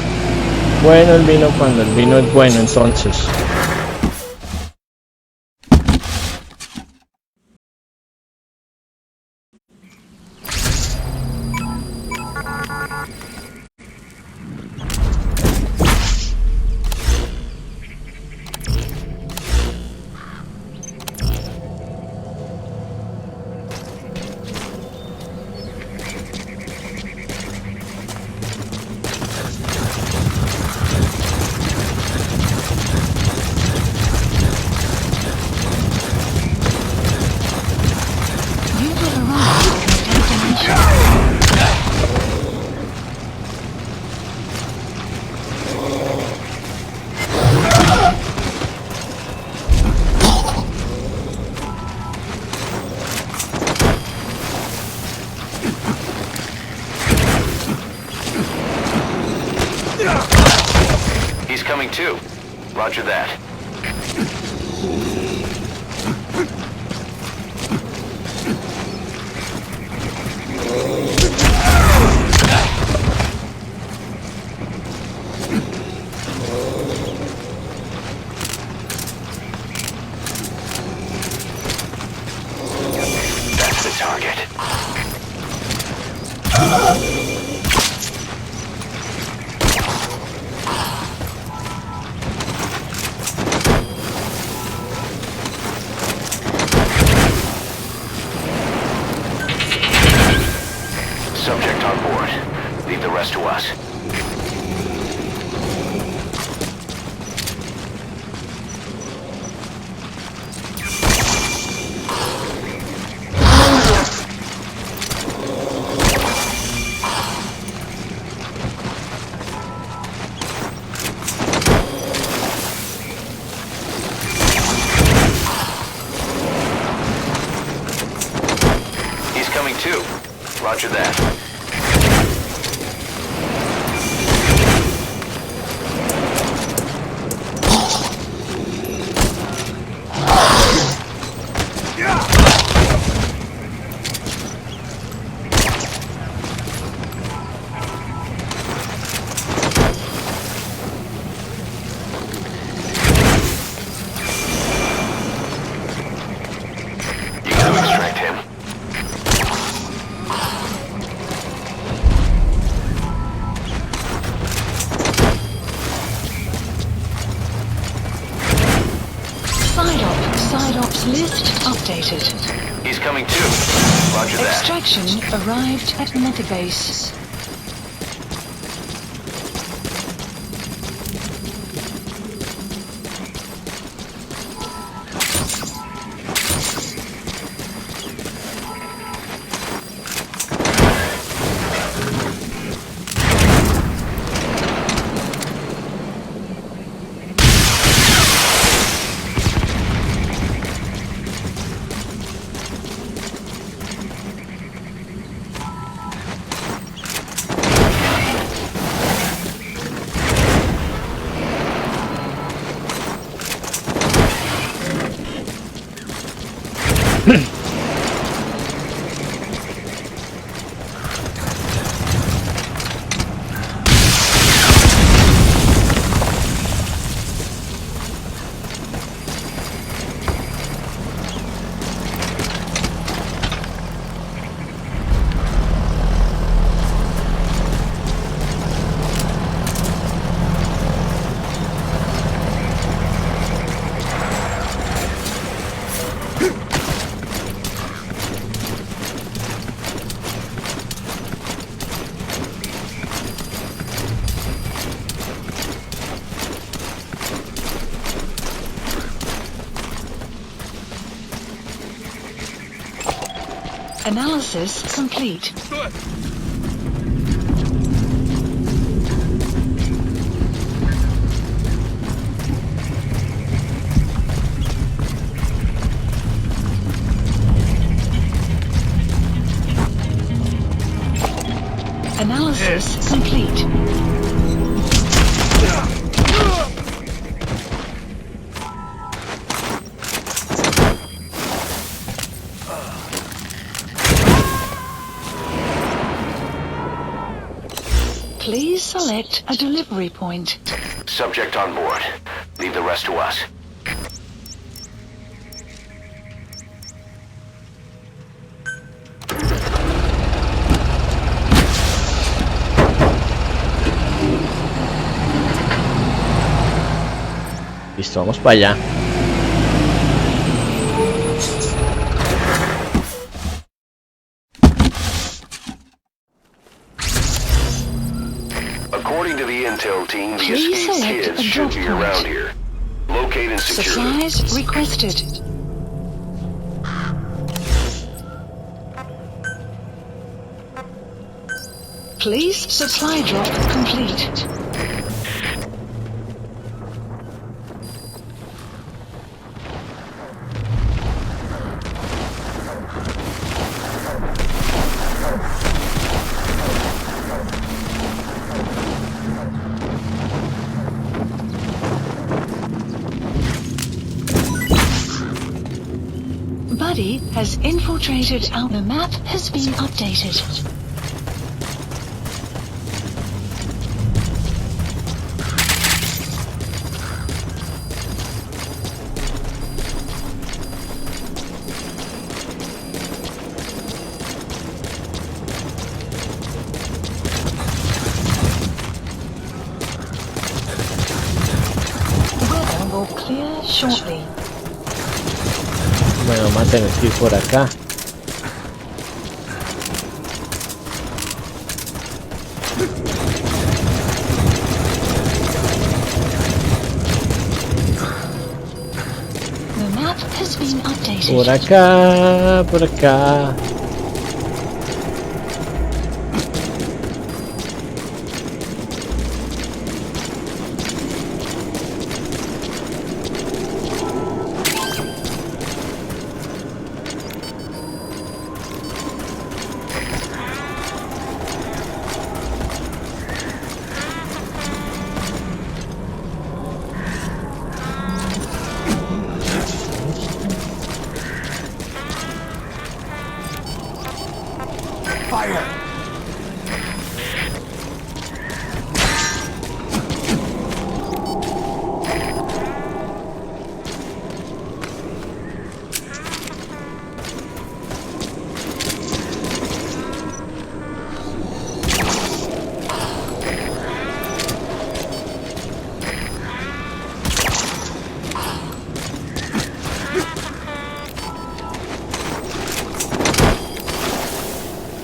bueno el vino cuando el vino es bueno, entonces. You will arrive at your destination. He's coming too. Roger that. That's the target. Subject on board. Leave the rest to us. He's coming too. Roger that. You gotta extract him. Side ops list updated. He's coming too. Roger that. Extraction arrived at Mother Base. Analysis complete. Analysis complete. Please select a delivery point. Subject on board. Leave the rest to us. Listo, vamos para allá. According to the intel team, the Please escaped select kids a should drop be point. around here. Locate and secure them. Supplies requested. Please supply drop complete. Buddy has infiltrated our the map has been updated. Weather will clear shortly. Bueno, vamos a tener que ir por acá. The map has been updated. Por acá, por acá.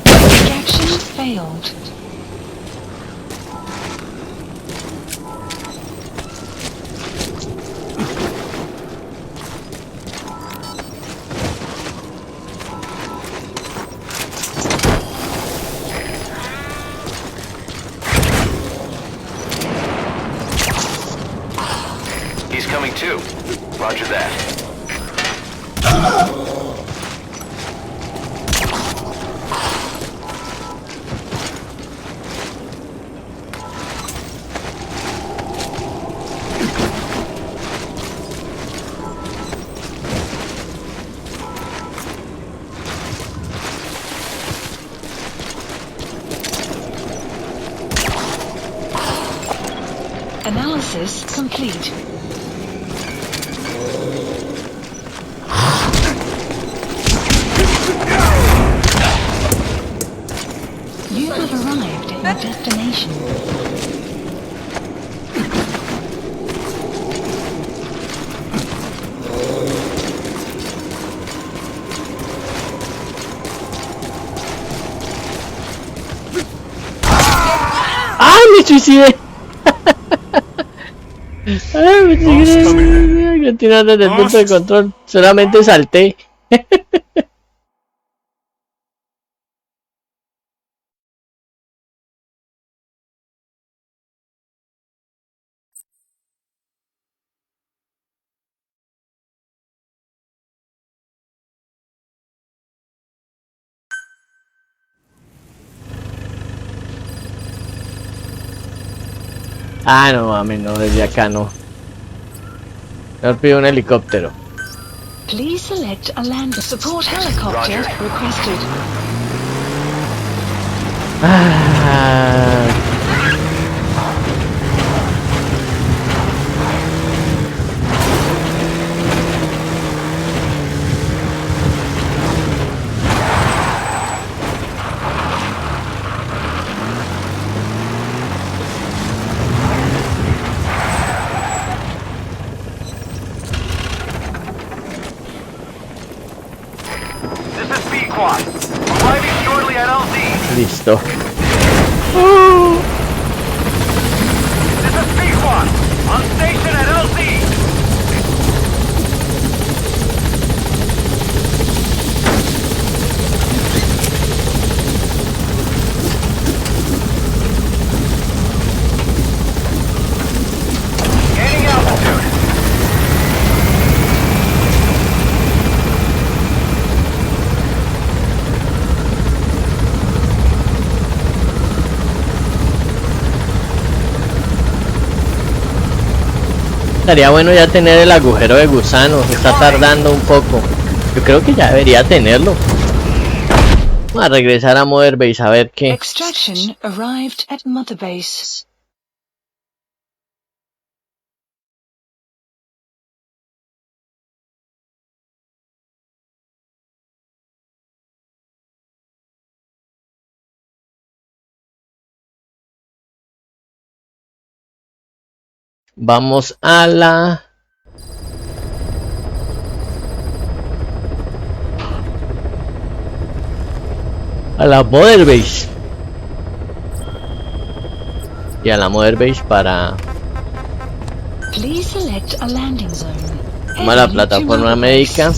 Extraction failed. He's coming too. Roger that. complete. You have arrived at your destination. ¡Ah, me suicidé! ¡Ah, me suicidé! Continuando desde el punto de control. Solamente salté. Ah, no mames, no, desde acá no. Yo pido un helicóptero. Please select a land support helicopter requested. Ah. Listo. Estaría bueno ya tener el agujero de gusano, se está tardando un poco. Yo creo que ya debería tenerlo. Vamos a regresar a Mother Base a ver qué. Extraction arrived at Mother Base. Vamos a la... Mother Base. Y a la Mother Base para... Please select a landing zone. Vamos a la plataforma médica.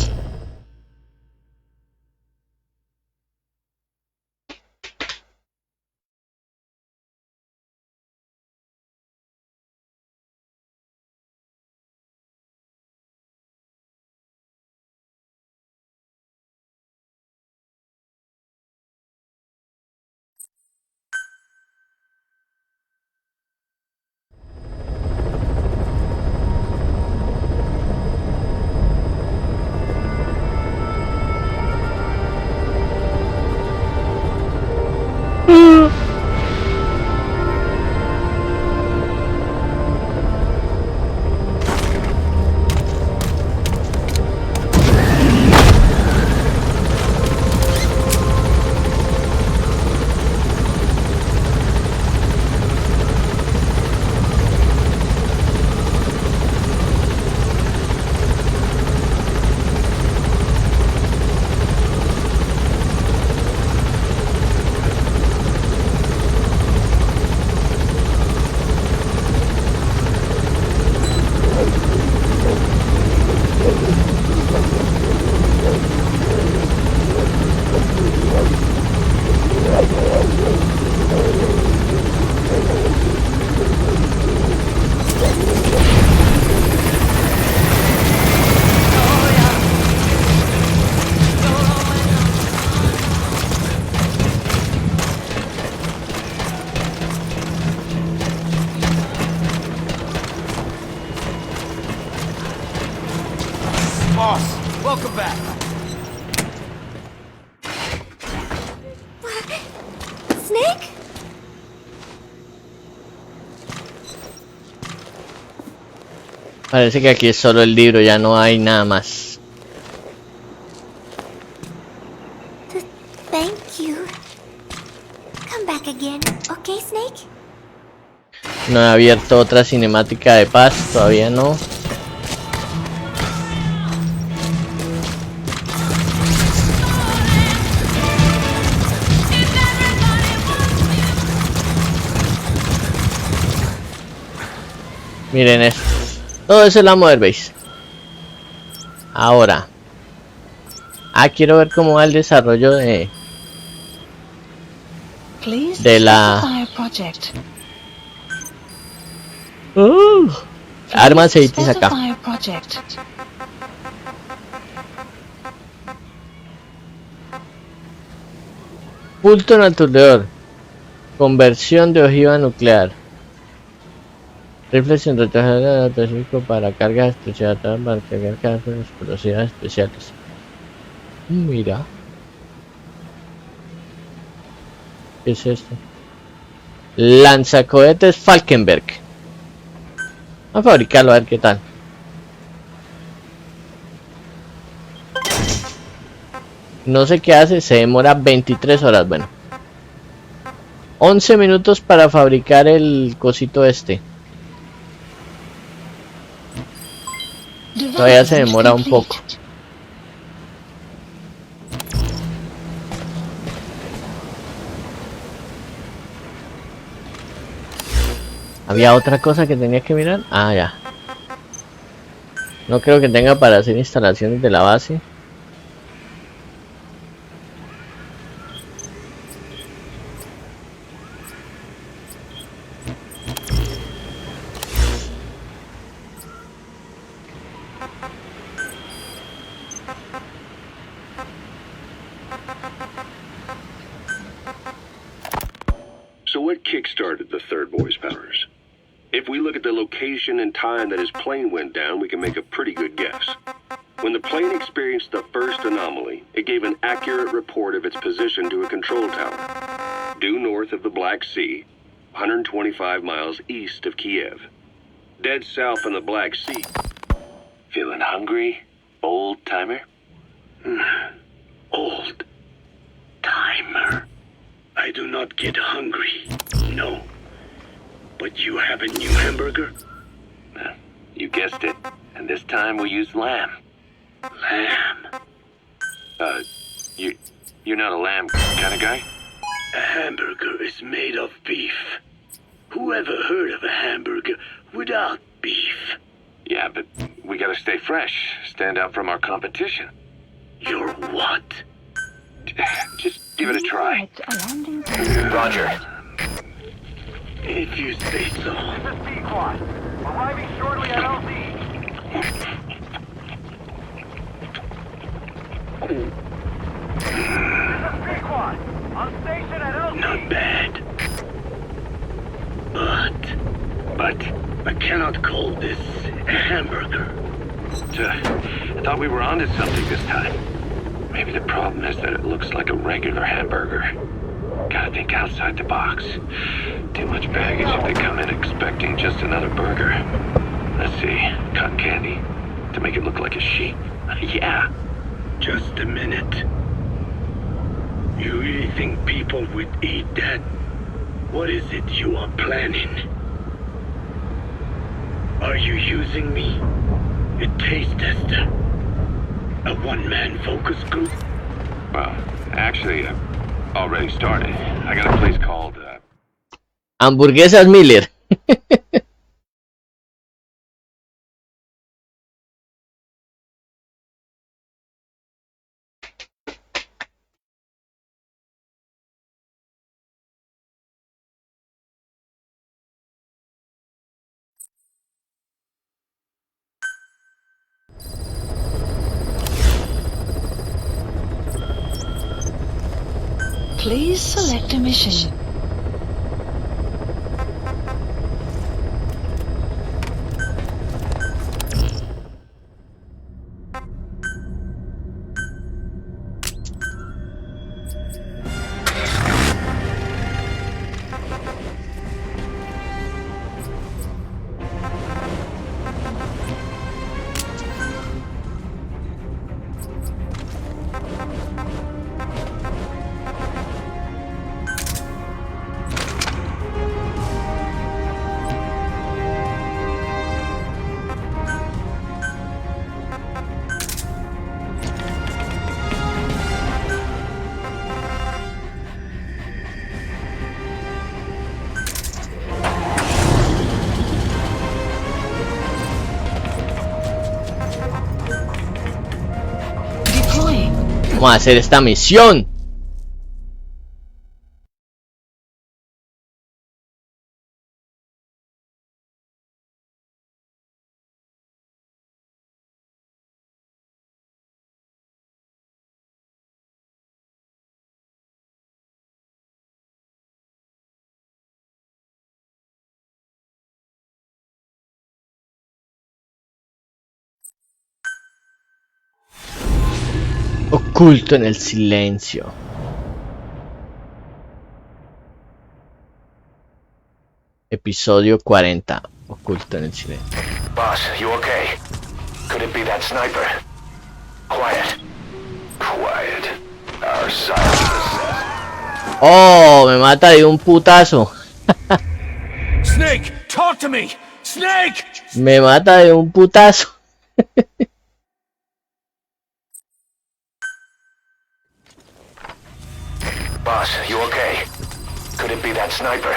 Boss, welcome back. Snake? Parece que aquí es solo el libro, ya no hay nada más. Thank you. Come back again, okay, Snake? No he abierto otra cinemática de paz, todavía no. Miren esto. Todo eso es la Mother Base. Ahora. Quiero ver cómo va el desarrollo de la... armas editis acá. Punto natural. Conversión de ojiva nuclear. Rifle sin retroceso específico para cargas especiales, para cargar cargas explosivas especiales. Mira. ¿Qué es esto? Lanzacohetes Falkenberg. Vamos a fabricarlo a ver qué tal. No sé qué hace, se demora 23 horas, bueno. 11 minutos para fabricar el cosito este. Todavía se demora un poco. ¿Había otra cosa que tenía que mirar? Ya. No creo que tenga para hacer instalaciones de la base. So what kick-started the third boy's powers? If we look at the location and time that his plane went down, we can make a pretty good guess. When the plane experienced the first anomaly, it gave an accurate report of its position to a control tower, due north of the Black Sea, 125 miles east of Kiev. Dead south on the Black Sea. Feeling hungry, old timer? Old timer. I do not get hungry, no. But you have a new hamburger? You guessed it. And this time we'll use lamb. Lamb? You're not a lamb kind of guy? A hamburger is made of beef. Who ever heard of a hamburger without beef? Yeah, but we gotta stay fresh. Stand out from our competition. You're what? Just give it a try. Roger. If you say so. This is Sequad. Arriving shortly at LZ. This is Sequad. On station at LZ. Not bad. But I cannot call this a hamburger. I thought we were onto something this time. Maybe the problem is that it looks like a regular hamburger. Gotta think outside the box. Too much baggage if they come in expecting just another burger. Let's see, cotton candy to make it look like a sheep. Yeah. Just a minute. You really think people would eat that? What is it you are planning? Are you using me? A taste tester? A one-man focus group? Well, actually, I've already started. I got a place called... Hamburguesas Miller. Please select a mission. Vamos a hacer esta misión. Oculto en el silencio. Episodio 40. Oculto en el silencio. Boss, you okay? Could it be that sniper? Quiet. Quiet. Our silence. Oh, me mata de un putazo. Snake, talk to me! Snake! Me mata de un putazo. Boss, you okay? Could it be that sniper?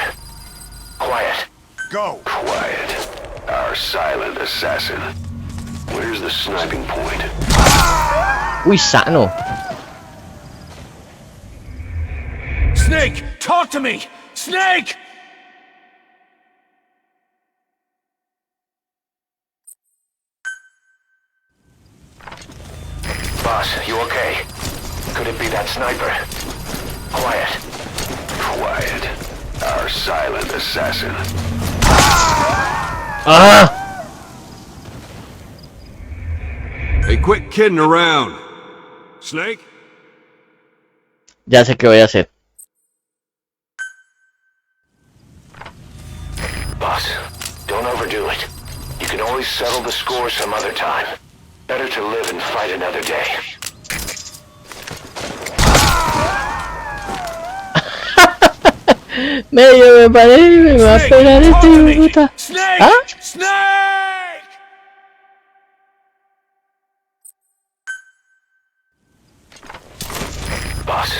Quiet. Go! Quiet. Our silent assassin. Where's the sniping point? Uy, sano. Snake, talk to me! Snake! Boss, you okay? Could it be that sniper? Quiet. Quiet. Our silent assassin. Ah. Hey, quit kidding around. Snake? Ya sé qué voy a hacer. Boss, don't overdo it. You can always settle the score some other time. Better to live and fight another day. Medio me paré y me va a pegar este hijo de puta. Snake! ¿Ah? Snake! Boss,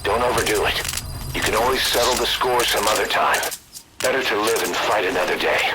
don't overdo it. You can always settle the score some other time. Better to live and fight another day.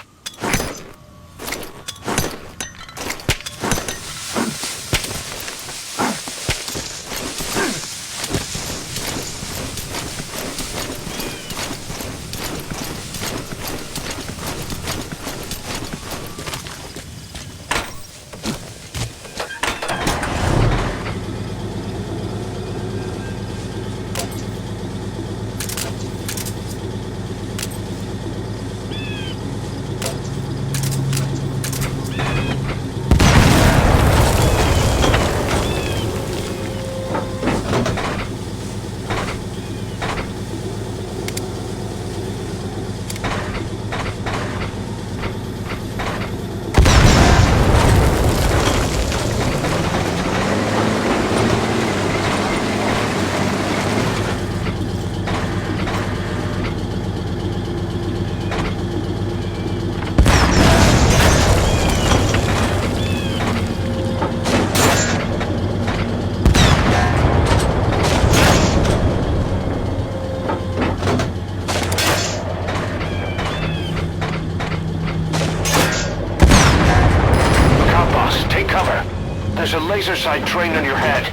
There's a laser sight trained on your head.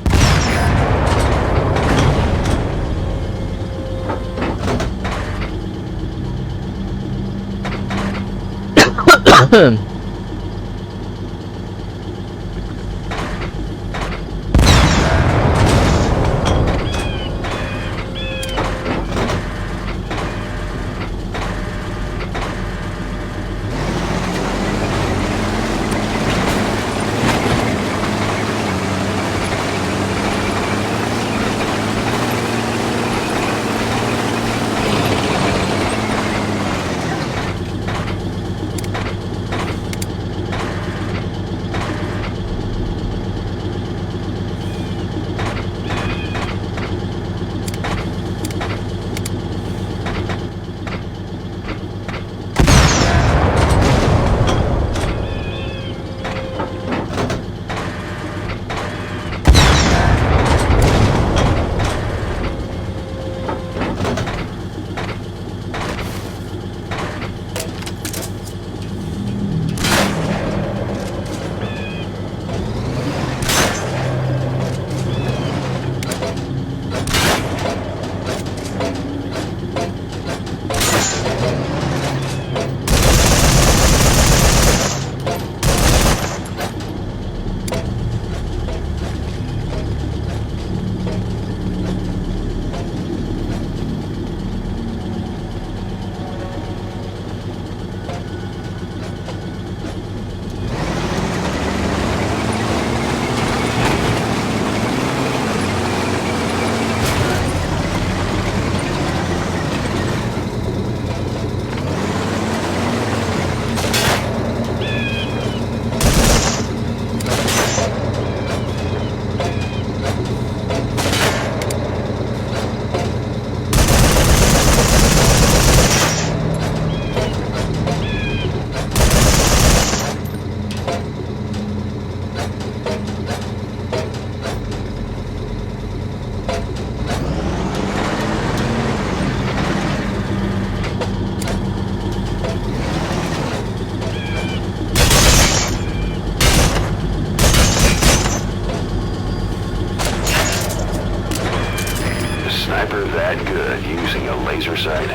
You're that good using a laser sight?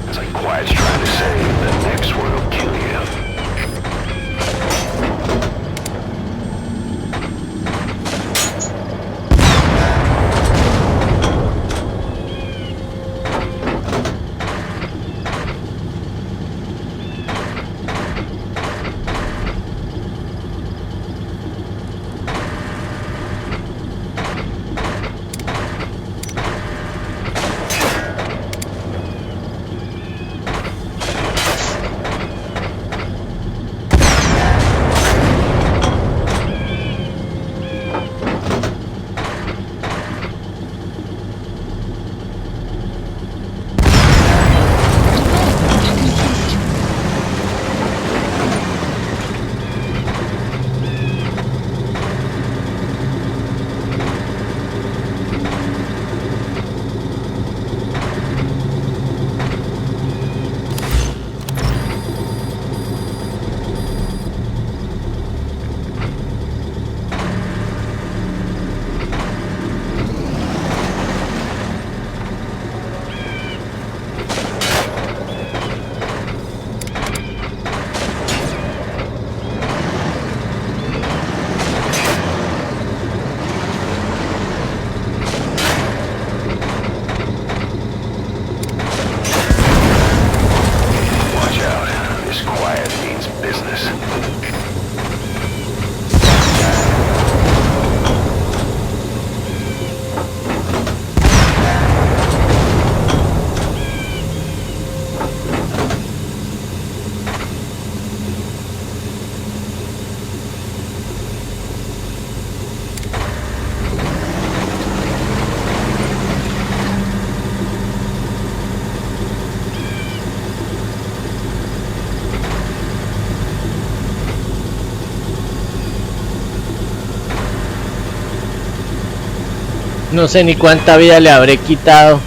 It's like Quiet's trying to say, the next one will kill you. No sé ni cuánta vida le habré quitado.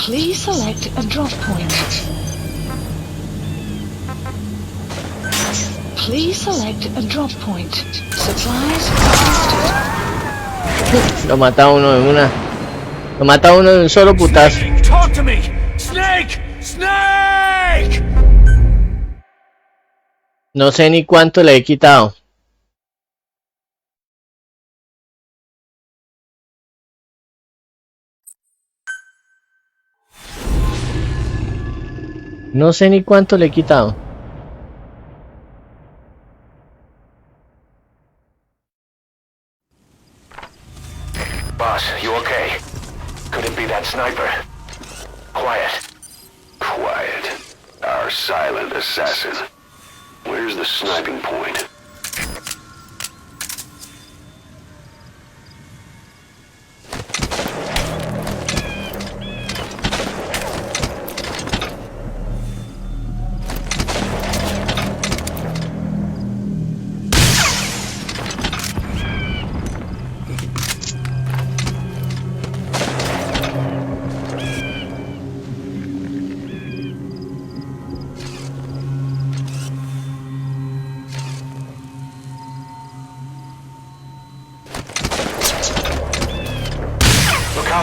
Please select a drop point. Please select a drop point. Supplies requested. Lo mata uno de una. Lo mata uno de un solo putazo. Snake, talk to me! Snake! Snake! No sé ni cuánto le he quitado. No sé ni cuánto le he quitado. Boss, you okay? Could it be that sniper? Quiet. Quiet. Our silent assassin. Where's the sniping point?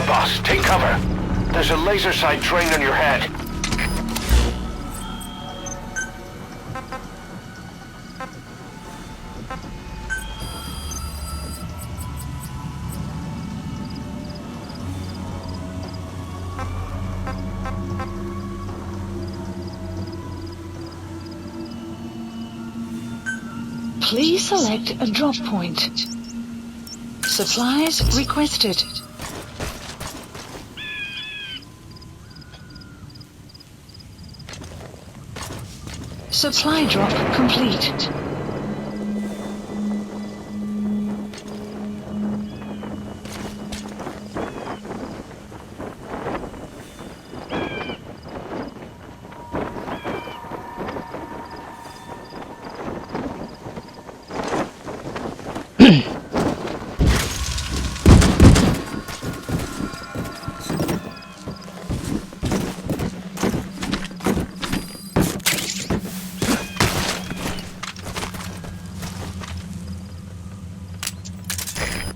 Boss, take cover. There's a laser sight trained on your head. Please select a drop point. Supplies requested. Supply drop complete.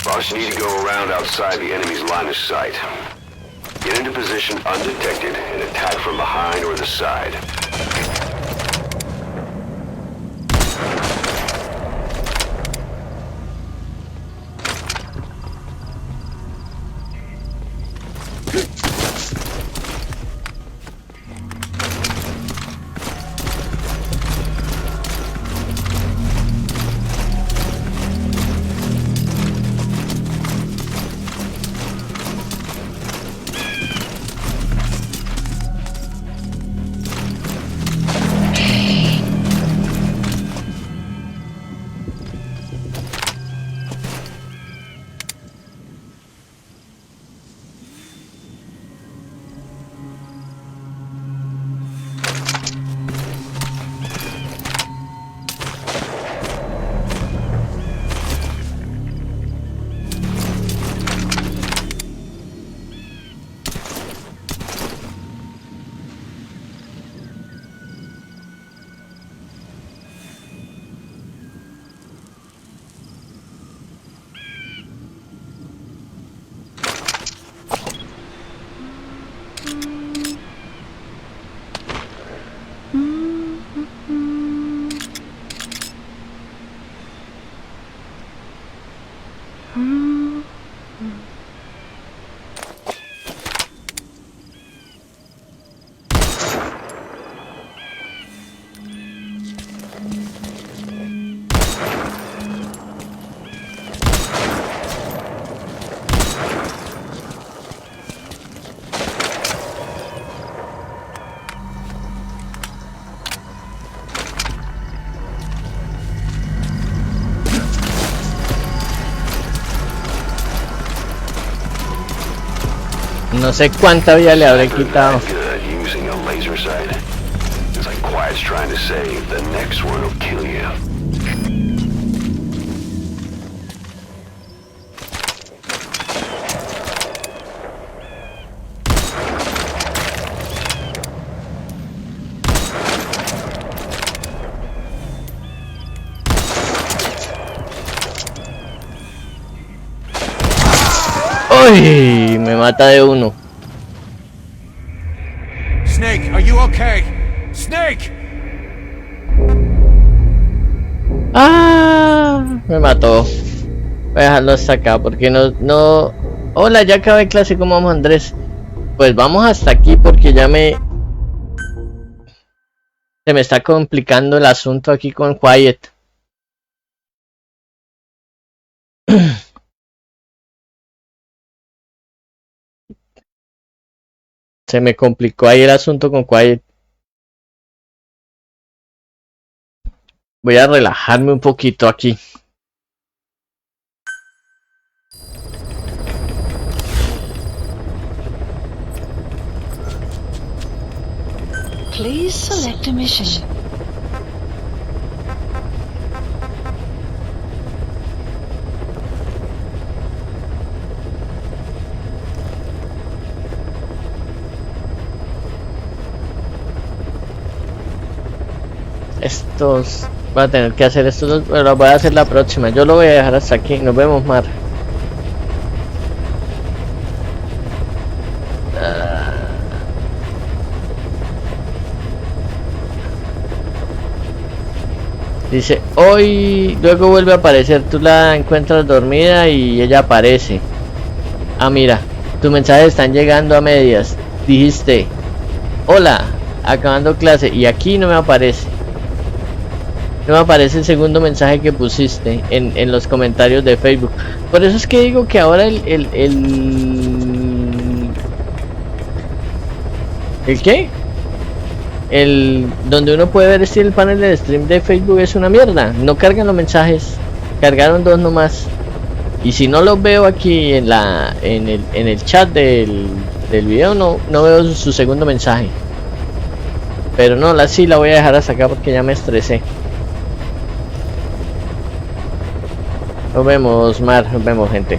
Boss, you need to go around outside the enemy's line of sight. Get into position undetected and attack from behind or the side. No sé cuánta vida le habré quitado. Using a laser sight. It's like Quiet's trying to say the next one will kill you. Uy, me mata de uno. Snake, are you okay? Snake! Ah, me mató. Voy a dejarlo hasta acá porque no. Hola, ya acabé clase. ¿Cómo vamos, Andrés? Pues vamos hasta aquí porque ya se me está complicando el asunto aquí con Quiet. Se me complicó ahí el asunto con Quiet. Voy a relajarme un poquito aquí. Please select a mission. Estos... Voy a tener que hacer estos dos, pero los voy a hacer la próxima. Yo lo voy a dejar hasta aquí. Nos vemos, Mar. Dice, hoy luego vuelve a aparecer, tú la encuentras dormida y ella aparece. Ah, mira, tus mensajes están llegando a medias. Dijiste, hola, acabando clase, y aquí no me aparece. No me aparece el segundo mensaje que pusiste en los comentarios de Facebook. Por eso es que digo que ahora ¿El qué? Donde uno puede ver el panel de stream de Facebook es una mierda. No cargan los mensajes. Cargaron dos nomás. Y si no los veo aquí en el chat del video, no veo su segundo mensaje. Pero no, sí la voy a dejar hasta acá porque ya me estresé. Nos vemos, Mar. Nos vemos, gente.